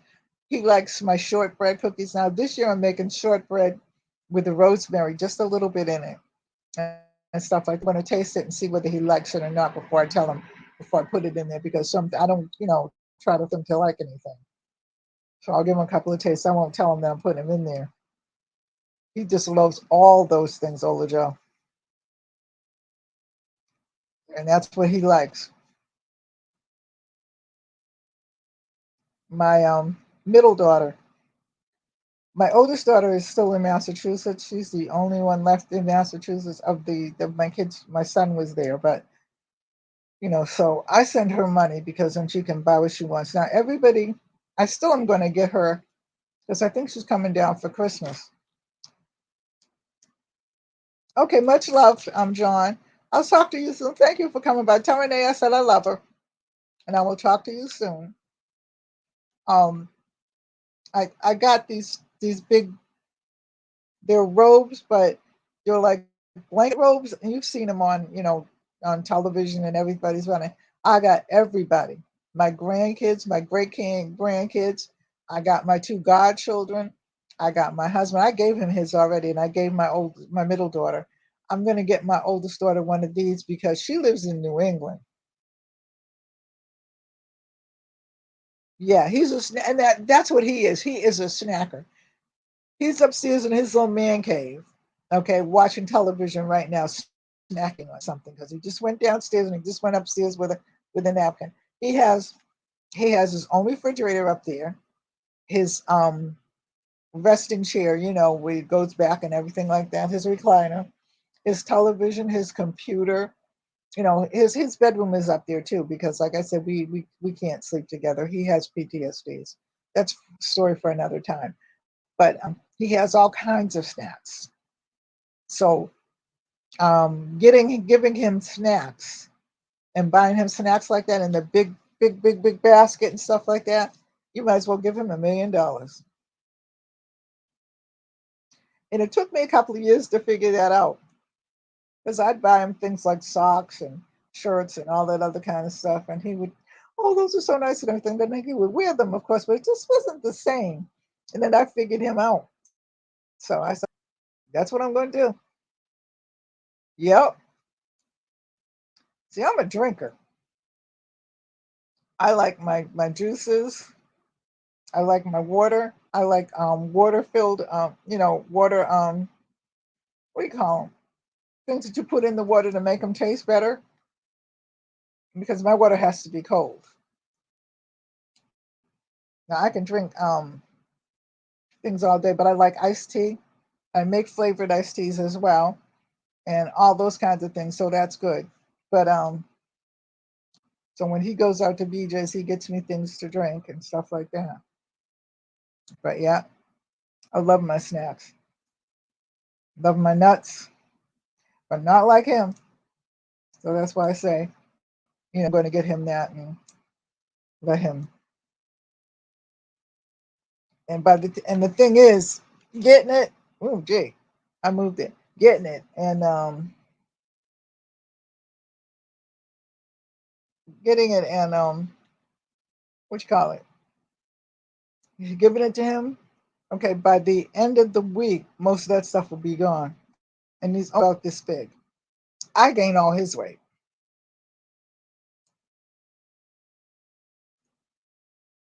He likes my shortbread cookies. Now this year I'm making shortbread with the rosemary, just a little bit in it, and stuff like. I'm going to taste it and see whether he likes it or not before I tell him, before I put it in there, because some I don't, try to think to like anything. So I'll give him a couple of tastes. I won't tell him that I'm putting him in there. He just loves all those things, Ola Joe, and that's what he likes. My middle daughter, my oldest daughter is still in Massachusetts. She's the only one left in Massachusetts of my kids. My son was there, but so I send her money because then she can buy what she wants. Now everybody, I still am going to get her because I think she's coming down for Christmas. Okay, much love, John. I'll talk to you soon. Thank you for coming by. Tell Renee I said I love her, and I will talk to you soon. Um, I got these big, they're robes, but they're like blanket robes, and you've seen them on on television, and everybody's running. I got everybody, my grandkids, my great grandkids. I got my two godchildren. I got my husband. I gave him his already, and I gave my middle daughter. I'm gonna get my oldest daughter one of these because she lives in New England. Yeah, and that's what he is. He is a snacker. He's upstairs in his little man cave, okay, watching television right now, snacking on something because he just went downstairs and he just went upstairs with a napkin. He has he has his own refrigerator up there, his resting chair, where he goes back and everything like that, his recliner, his television, his computer. His bedroom is up there too because, like I said, we can't sleep together. He has PTSDs. That's a story for another time. But he has all kinds of snacks. So giving him snacks and buying him snacks like that in the big basket and stuff like that, you might as well give him $1 million. And it took me a couple of years to figure that out because I'd buy him things like socks and shirts and all that other kind of stuff, and he would, oh, those are so nice and everything. But then he would wear them, of course, but it just wasn't the same. And then I figured him out. So I said, that's what I'm going to do. Yep. See, I'm a drinker. I like my juices. I like my water. I like water filled water what do you call them? Things that you put in the water to make them taste better because my water has to be cold. Now I can drink things all day, but I like iced tea. I make flavored iced teas as well and all those kinds of things. So that's good. But so when he goes out to BJ's, he gets me things to drink and stuff like that. But yeah, I love my snacks. Love my nuts, but not like him. So that's why I say, I'm going to get him that and let him. And the thing is, getting it. Oh, gee, I moved it. Getting it and getting it and what you call it? You're giving it to him. Okay, by the end of the week, most of that stuff will be gone, and he's about this big. I gain all his weight.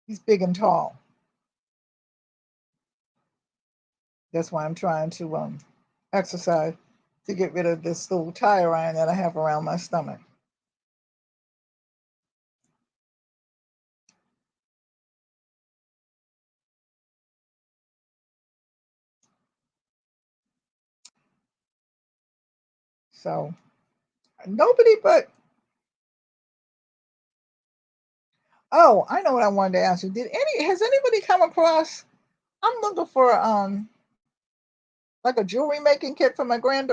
He's big and tall. That's why I'm trying to exercise to get rid of this little tire iron that I have around my stomach. So nobody but, oh, I know what I wanted to ask you. Has anybody come across, I'm looking for like a jewelry making kit for my great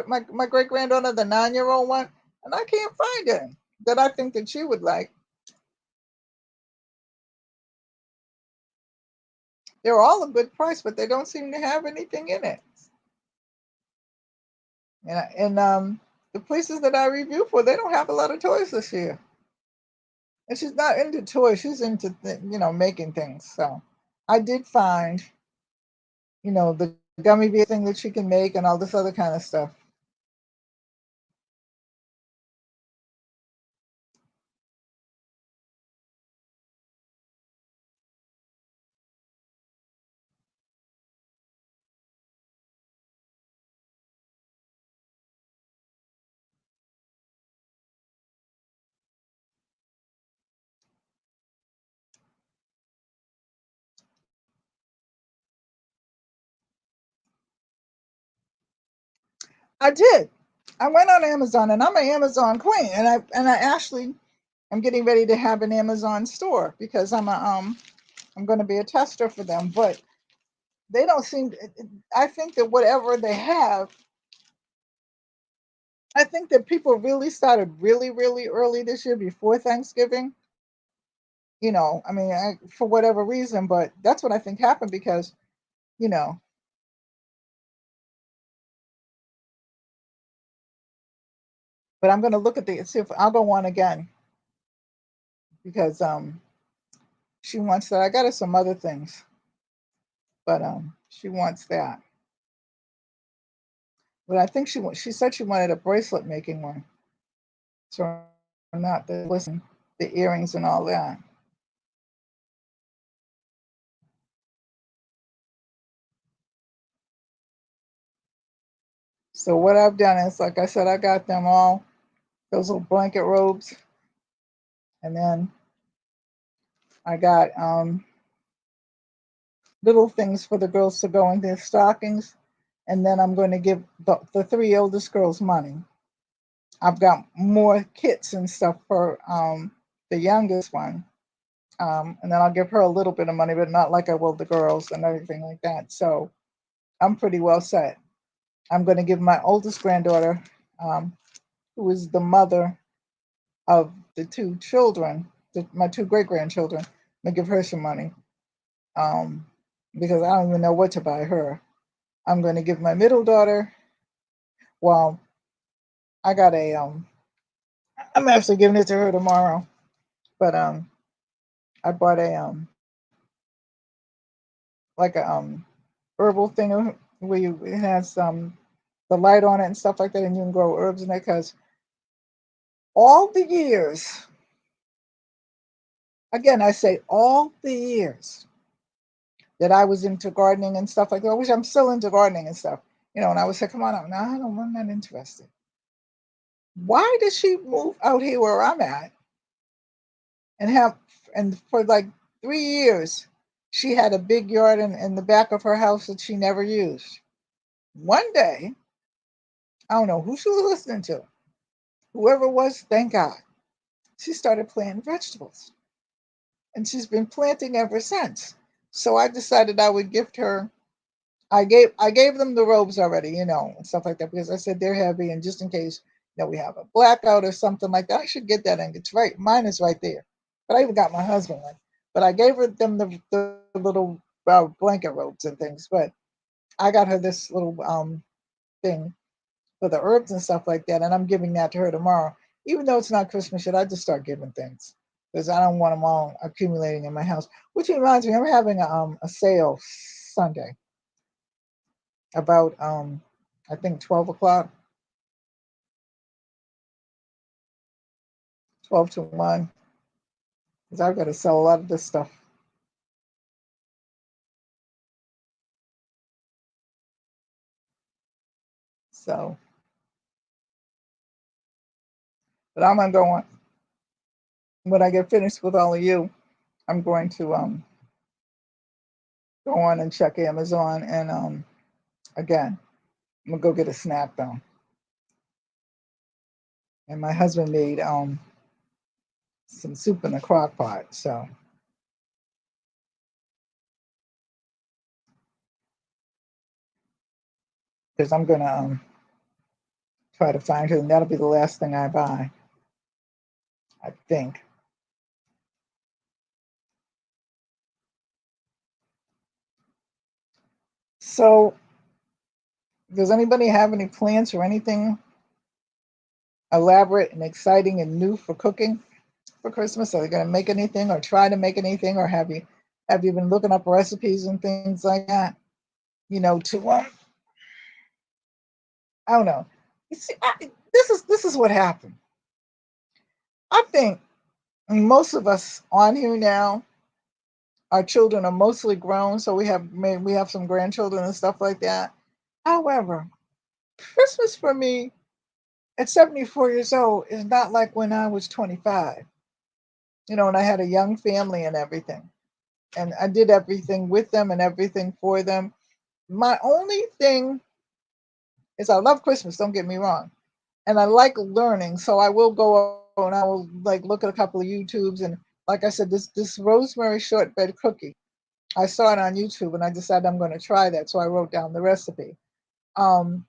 granddaughter, the 9-year-old one, and I can't find it that I think that she would like. They're all a good price, but they don't seem to have anything in it. And the places that I review for, they don't have a lot of toys this year. And she's not into toys; she's into making things. So I did find the gummy bear thing that she can make and all this other kind of stuff. I did. I went on Amazon, and I'm an Amazon queen, and I actually am getting ready to have an Amazon store because I'm going to be a tester for them. But they don't seem. I think that whatever they have, I think that people really started really, really early this year before Thanksgiving. I mean, for whatever reason, but that's what I think happened because, you know, but I'm going to look at see if I'll go on again because she wants that. I got her some other things, but she wants that. But I think she said she wanted a bracelet making one, so not the earrings and all that. So what I've done is, like I said, I got them all those little blanket robes, and then I got little things for the girls to go in their stockings, and then I'm going to give the 3 oldest girls money. I've got more kits and stuff for the youngest one, and then I'll give her a little bit of money, but not like I will the girls and everything like that. So I'm pretty well set. I'm going to give my oldest granddaughter, who is the mother of the 2 children, my 2 great grandchildren, I'm going to give her some money um, because I don't even know what to buy her. I'm going to give my middle daughter, well, I got I'm actually giving it to her tomorrow, but I bought like a herbal thing where it has the light on it and stuff like that, and you can grow herbs in it. Because all the years, again, I say all the years that I was into gardening and stuff like that, which I'm still into gardening and stuff, and I would say, come on out. No, I'm not interested. Why did she move out here where I'm at and for like 3 years, she had a big yard in the back of her house that she never used. One day, I don't know who she was listening to, whoever it was, thank God, she started planting vegetables. And she's been planting ever since. So I decided I would gift her. I gave them the robes already, and stuff like that, because I said they're heavy, and just in case we have a blackout or something like that, I should get that. And it's right, mine is right there. But I even got my husband one. But I gave them the little blanket robes and things. But I got her this little thing for the herbs and stuff like that, and I'm giving that to her tomorrow. Even though it's not Christmas yet, I just start giving things because I don't want them all accumulating in my house. Which reminds me, I'm having a sale Sunday about I think 12 o'clock. 12 to 1, because I've got to sell a lot of this stuff. So, but I'm going to go on. When I get finished with all of you, I'm going to go on and check Amazon, and again, I'm gonna go get a snack though. And my husband made some soup in the crock pot, so because I'm gonna try to find her, and that'll be the last thing I buy, I think. So, does anybody have any plans or anything elaborate and exciting and new for cooking for Christmas? Are you going to make anything or try to make anything, or have you been looking up recipes and things like that? You know, to I don't know. You see, this is what happened. I think most of us on here now, our children are mostly grown, so we have some grandchildren and stuff like that. However, Christmas for me at 74 years old is not like when I was 25. And I had a young family and everything, and I did everything with them and everything for them. My only thing is I love Christmas. Don't get me wrong, and I like learning, so I will go and I will like look at a couple of YouTubes, and like I said, this rosemary shortbread cookie, I saw it on YouTube and I decided I'm going to try that, so I wrote down the recipe. And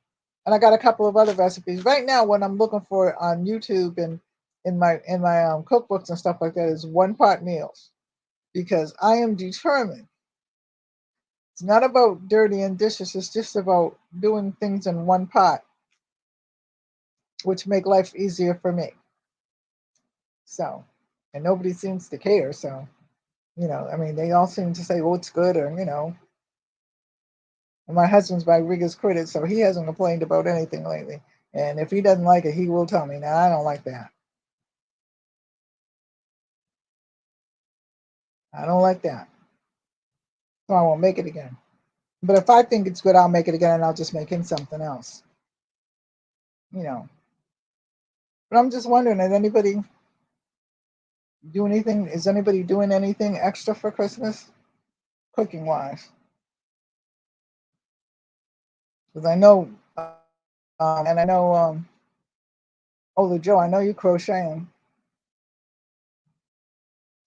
I got a couple of other recipes right now. What I'm looking for on YouTube and in my cookbooks and stuff like that is one pot meals, because I am determined. It's not about dirty and dishes. It's just about doing things in one pot, which make life easier for me. So, and nobody seems to care. So, I mean, they all seem to say, "Oh, it's good," or And my husband's my biggest critic, so he hasn't complained about anything lately. And if he doesn't like it, he will tell me. Now, I don't like that. I don't like that. So I won't make it again. But if I think it's good, I'll make it again, and I'll just make him something else. You know. But I'm just wondering, is anybody do anything? Is anybody doing anything extra for Christmas, cooking wise? Because I know, and I know, Ola Joe, I know you crocheting,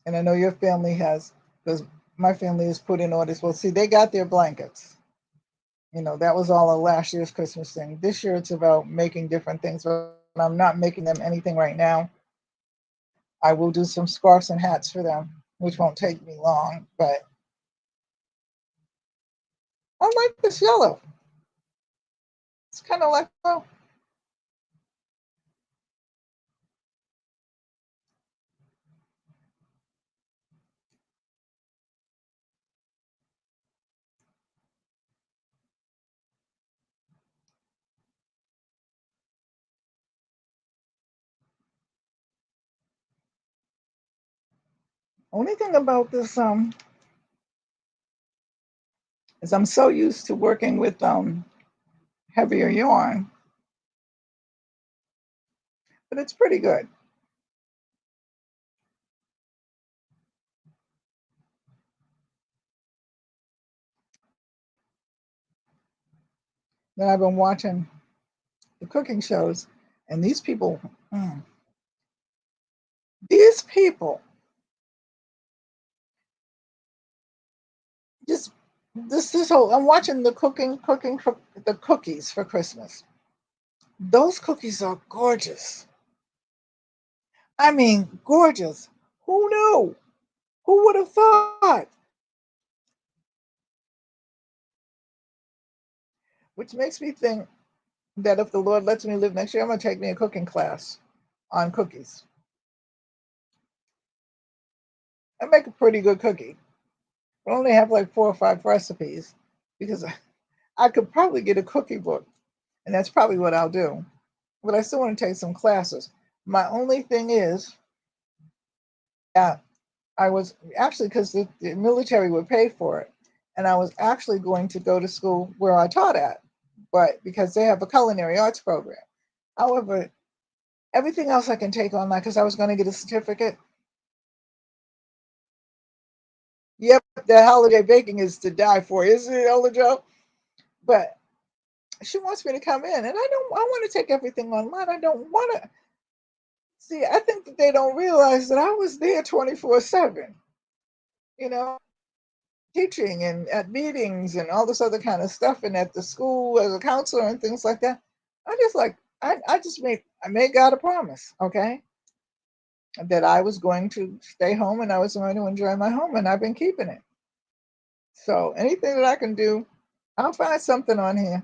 and I know your family has, because my family has put in orders. Well, see, they got their blankets. That was all a last year's Christmas thing. This year it's about making different things, but I'm not making them anything right now. I will do some scarves and hats for them, which won't take me long, but I like this yellow. It's kind of like, oh, only thing about this is I'm so used to working with heavier yarn, but it's pretty good. Then I've been watching the cooking shows, and these people just this whole. I'm watching the the cookies for Christmas. Those cookies are gorgeous. I mean, gorgeous. Who knew? Who would have thought? Which makes me think that if the Lord lets me live next year, I'm going to take me a cooking class on cookies. I make a pretty good cookie. I only have like 4 or 5 recipes because I could probably get a cookie book, and that's probably what I'll do. But I still want to take some classes. My only thing is, Yeah, I was actually, because the military would pay for it, and I was actually going to go to school where I taught at, but because they have a culinary arts program. However, everything else I can take online because I was going to get a certificate. Yep, that holiday baking is to die for, isn't it, Ola Joe? But she wants me to come in, and I don't. I want to take everything online. I don't want to. See, I think that they don't realize that I was there 24/7. You know, teaching and at meetings and all this other kind of stuff, and at the school as a counselor and things like that. I just like I made God a promise, okay, that I was going to stay home and I was going to enjoy my home, and I've been keeping it. So anything that I can do, I'll find something on here.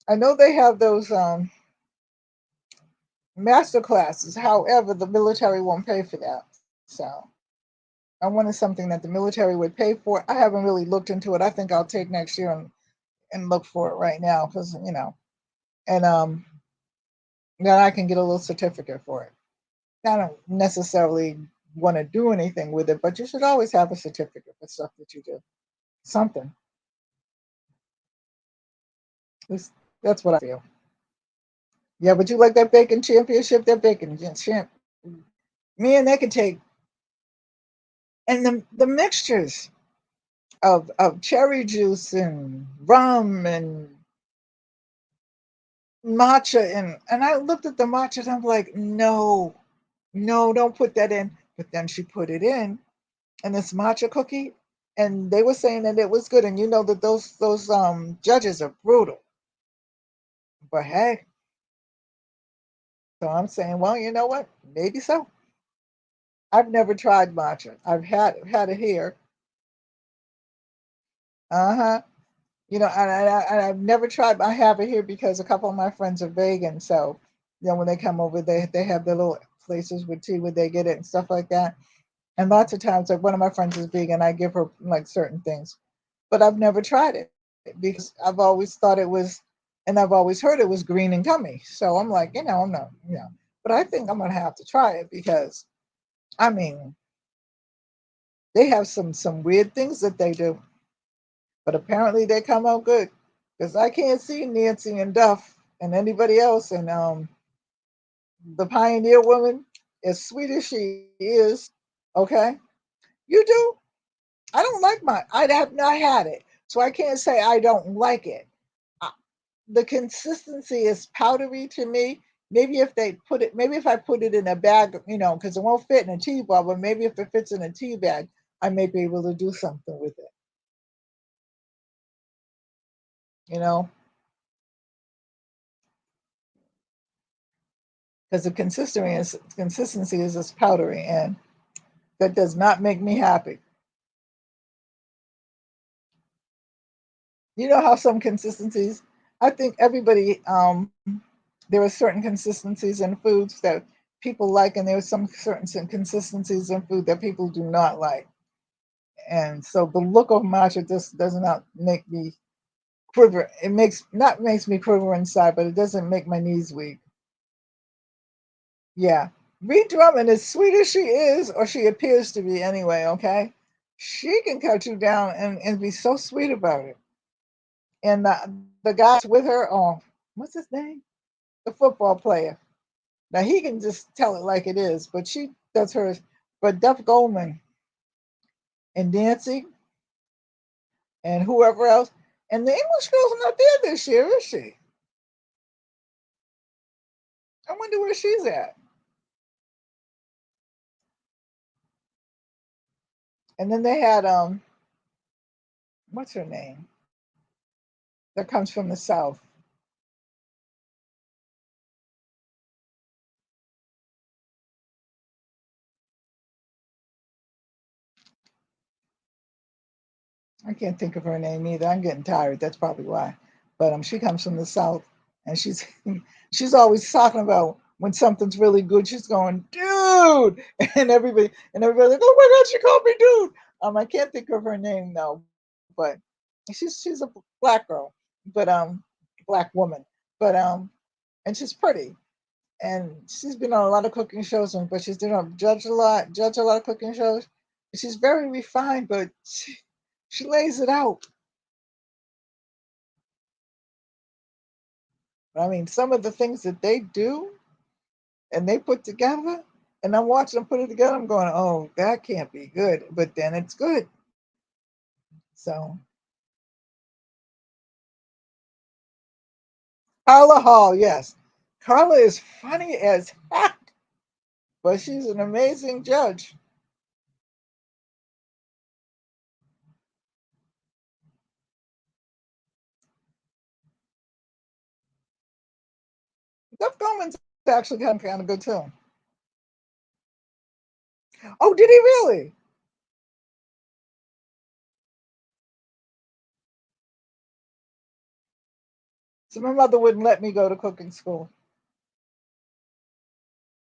I know they have those master classes. However, the military won't pay for that. So I wanted something that the military would pay for. I haven't really looked into it. I think I'll take next year and look for it right now because and then I can get a little certificate for it. I don't necessarily want to do anything with it, but you should always have a certificate for stuff that you do. Something. That's, that's what I feel. Yeah, but you like that bacon championship? That bacon champ. Man, that could take and the mixtures of cherry juice and rum and matcha and I looked at the matcha and I'm like, no, no, don't put that in. But then she put it in and this matcha cookie, and they were saying that it was good. And you know that those judges are brutal. But hey, so I'm saying, well, you know what? Maybe so. I've never tried matcha. I've had it here. Uh-huh. I've never tried. I have it here because a couple of my friends are vegan. So, when they come over, they have their little places with tea where they get it and stuff like that. And lots of times, like one of my friends is vegan, I give her like certain things, but I've never tried it because I've always thought it was, and I've always heard it was green and gummy. So I'm like, I'm not, but I think I'm gonna have to try it because I mean, they have some weird things that they do, but apparently they come out good because I can't see Nancy and Duff and anybody else, and the pioneer woman, as sweet as she is, okay, you do. I don't like my. I have not had it, so I can't say I don't like it. Uh, The consistency is powdery to me. Maybe if they put it, maybe if I put it in a bag, because it won't fit in a tea bottle. But maybe if it fits in a tea bag, I may be able to do something with it. You know, because the consistency is just powdery, and that does not make me happy. You know how some consistencies, I think everybody, there are certain consistencies in foods that people like, and there are some certain consistencies in food that people do not like. And so the look of matcha just does not make me quiver. It makes me quiver inside, but it doesn't make my knees weak. Yeah. Ree Drummond, as sweet as she is, or she appears to be anyway, okay? She can cut you down and be so sweet about it. And the guy with her, oh, what's his name? The football player. Now he can just tell it like it is, but she does hers. But Duff Goldman and Nancy and whoever else, and the English girl's not there this year, is she? I wonder where she's at. And then they had what's her name? That comes from the South. I can't think of her name either. I'm getting tired. That's probably why. But she comes from the South, and she's she's always talking about when something's really good. She's going, dude, and everybody like, oh my God, she called me dude. I can't think of her name though, but she's a black girl, but black woman, but and she's pretty, and she's been on a lot of cooking shows, but she's doing judge a lot of cooking shows. She's very refined, but she lays it out. I mean, some of the things that they do and they put together, and I'm watching them put it together. I'm going, oh, that can't be good, but then it's good. So, Carla Hall, yes, Carla is funny as heck, but she's an amazing judge. Duff Goldman's actually kind of good too. Oh, did he really? So my mother wouldn't let me go to cooking school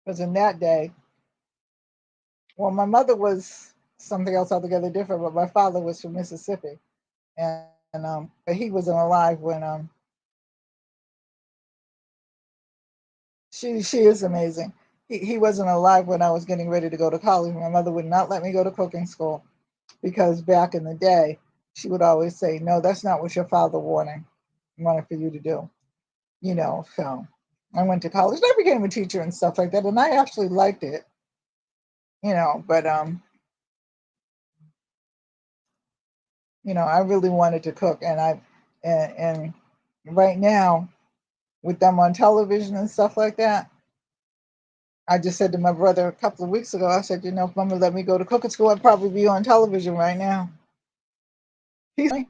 because in that day, well, my mother was something else altogether different, but my father was from Mississippi, and but he wasn't alive when she is amazing. He wasn't alive when I was getting ready to go to college. My mother would not let me go to cooking school because back in the day, she would always say, "No, that's not what your father wanted for you to do." So I went to college. I became a teacher and stuff like that, and I actually liked it. But I really wanted to cook, and right now with them on television and stuff like that, I just said to my brother a couple of weeks ago, I said, if Mama let me go to cooking school, I'd probably be on television right now. He's like,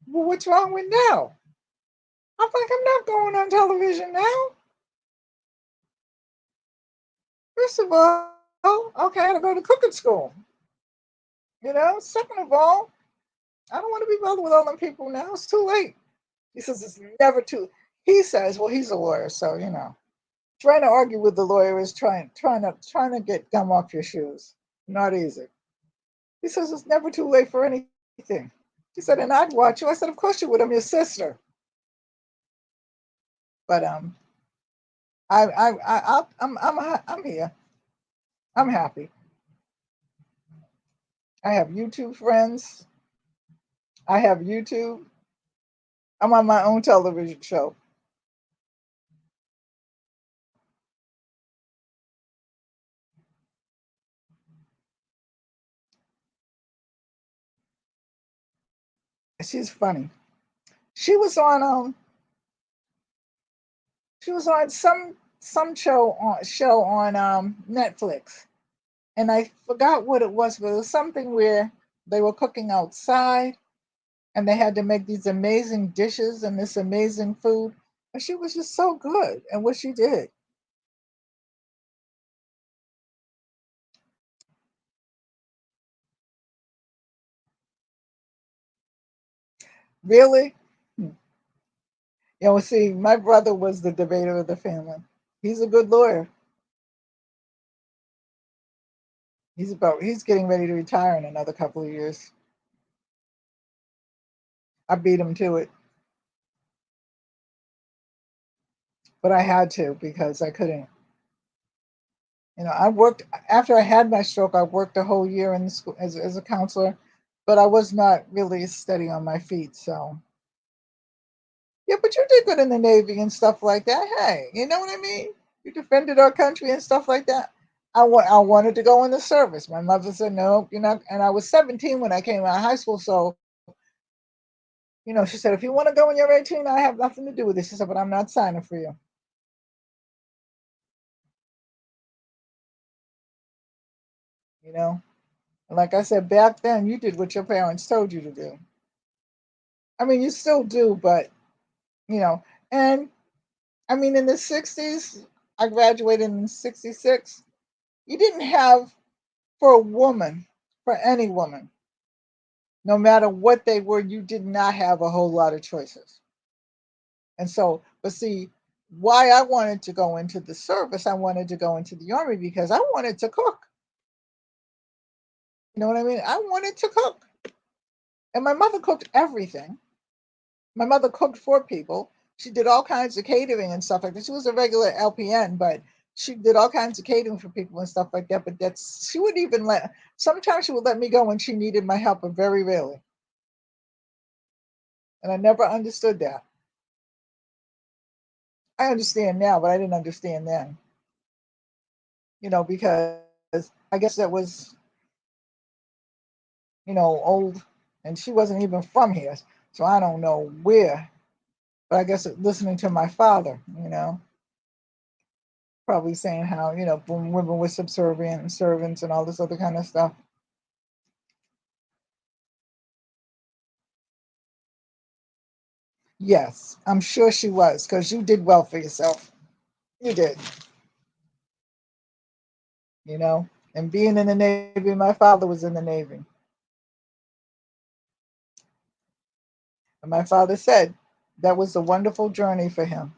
well, what's wrong with now? I'm like, I'm not going on television now. First of all, okay, I gotta go to cooking school. Second of all, I don't want to be bothered with all them people now. It's too late. He says it's never too. He says, well, he's a lawyer, so trying to argue with the lawyer is trying to get gum off your shoes. Not easy. He says it's never too late for anything. He said, and I'd watch you. I said, of course you would. I'm your sister. But I'm here. I'm happy. I have YouTube friends. I have YouTube. I'm on my own television show. She's funny. She was on some show on Netflix, and I forgot what it was, but it was something where they were cooking outside and they had to make these amazing dishes and this amazing food. And she was just so good at what she did. Really? See, my brother was the debater of the family. He's a good lawyer. He's getting ready to retire in another couple of years. I beat him to it, but I had to because I couldn't. I worked after I had my stroke. I worked a whole year in the school as a counselor, but I was not really steady on my feet. So yeah, but you did good in the Navy and stuff like that. Hey, you know what I mean? You defended our country and stuff like that. I wanted to go in the service. My mother said no, and I was 17 when I came out of high school. So she said if you want to go when you're 18, I have nothing to do with this. She said, but I'm not signing for you. You know, and like I said back then, you did what your parents told you to do. I mean, you still do, but you know, and I mean, in the 60s, I graduated in 66. You didn't have, for a woman, for any woman, no matter what they were, you did not have a whole lot of choices. And so, but see, why I wanted to go into the service, I wanted to go into the army because I wanted to cook. You know what I mean? I wanted to cook. And my mother cooked everything. My mother cooked for people. She did all kinds of catering and stuff like that. She was a regular LPN, but she did all kinds of catering for people and stuff like that. But she wouldn't even let. Sometimes she would let me go when she needed my help, but very rarely. And I never understood that. I understand now, but I didn't understand then. Because I guess that was, old, and she wasn't even from here, so I don't know where. But I guess listening to my father, probably saying how, when women were subservient and servants and all this other kind of stuff. Yes, I'm sure she was, because you did well for yourself. You did, you know. And being in the Navy, my father was in the Navy. And my father said that was a wonderful journey for him.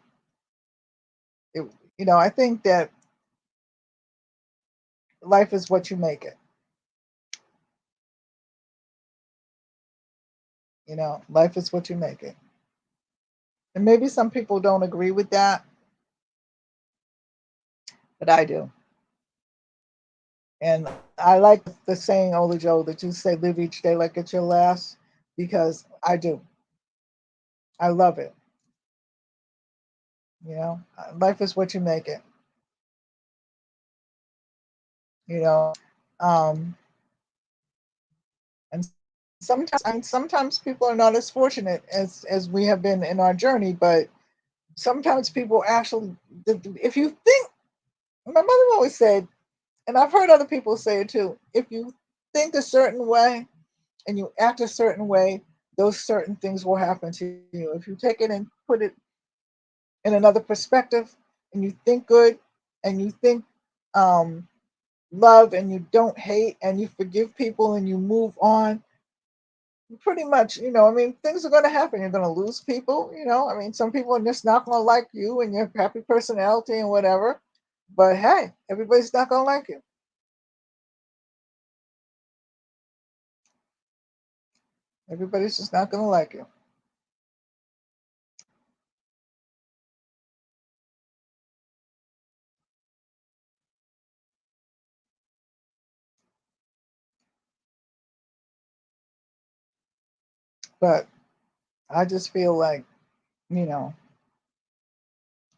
It, I think that life is what you make it. Life is what you make it. And maybe some people don't agree with that, but I do. And I like the saying, Ola Joe, that you say, live each day like it's your last, because I do. I love it. Life is what you make it. You know, um, and sometimes people are not as fortunate as we have been in our journey, but sometimes people actually, if you think, my mother always said, and I've heard other people say it too, if you think a certain way and you act a certain way, those certain things will happen to you. If you take it and put it in another perspective, and you think good, and you think um, love, and you don't hate, and you forgive people, and you move on, pretty much, I mean, things are going to happen. You're going to lose people, I mean, some people are just not going to like you and your happy personality and whatever. But hey, everybody's not going to like you. Everybody's just not going to like you. But I just feel like, you know,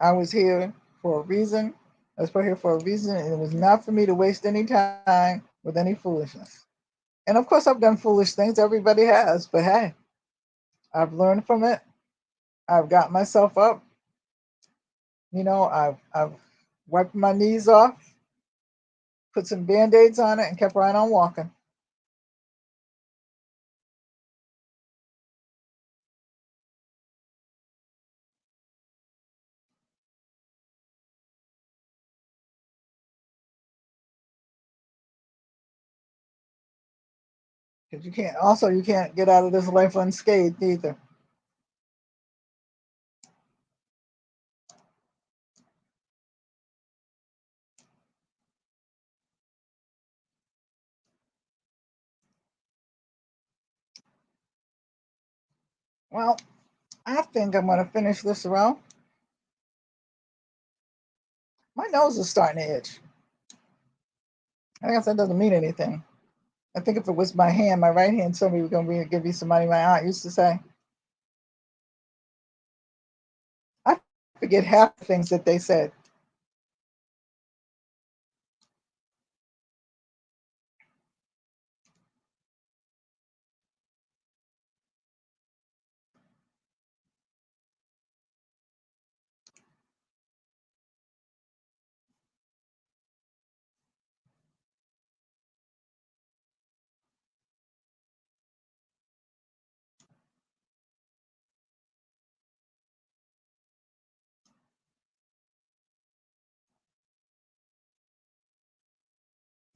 I was here for a reason. I was put here for a reason, and it was not for me to waste any time with any foolishness. And of course, I've done foolish things. Everybody has. But hey, I've learned from it. I've got myself up. I've wiped my knees off, put some band-aids on it, and kept right on walking. Because you can't get out of this life unscathed either. Well, I think I'm going to finish this round. My nose is starting to itch. I guess that doesn't mean anything. I think if it was my hand, my right hand, somebody was going to give you some money. My aunt used to say. I forget half the things that they said.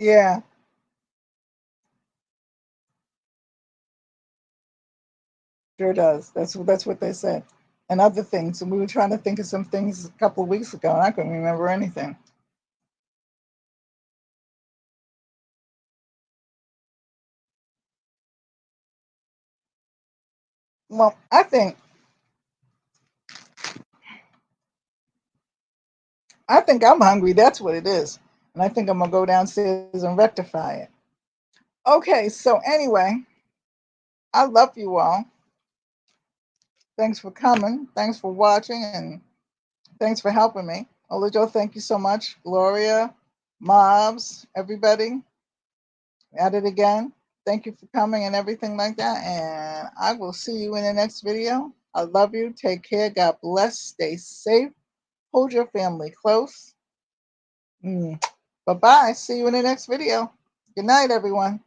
Yeah, sure does. That's what they said. And other things. And we were trying to think of some things a couple of weeks ago, and I couldn't remember anything. Well, I think I think I'm hungry. That's what it is. And I think I'm going to go downstairs and rectify it. Okay, so anyway, I love you all. Thanks for coming. Thanks for watching. And thanks for helping me. Olijo, thank you so much. Gloria, Mobs, everybody. At it again. Thank you for coming and everything like that. And I will see you in the next video. I love you. Take care. God bless. Stay safe. Hold your family close. Bye-bye. See you in the next video. Good night, everyone.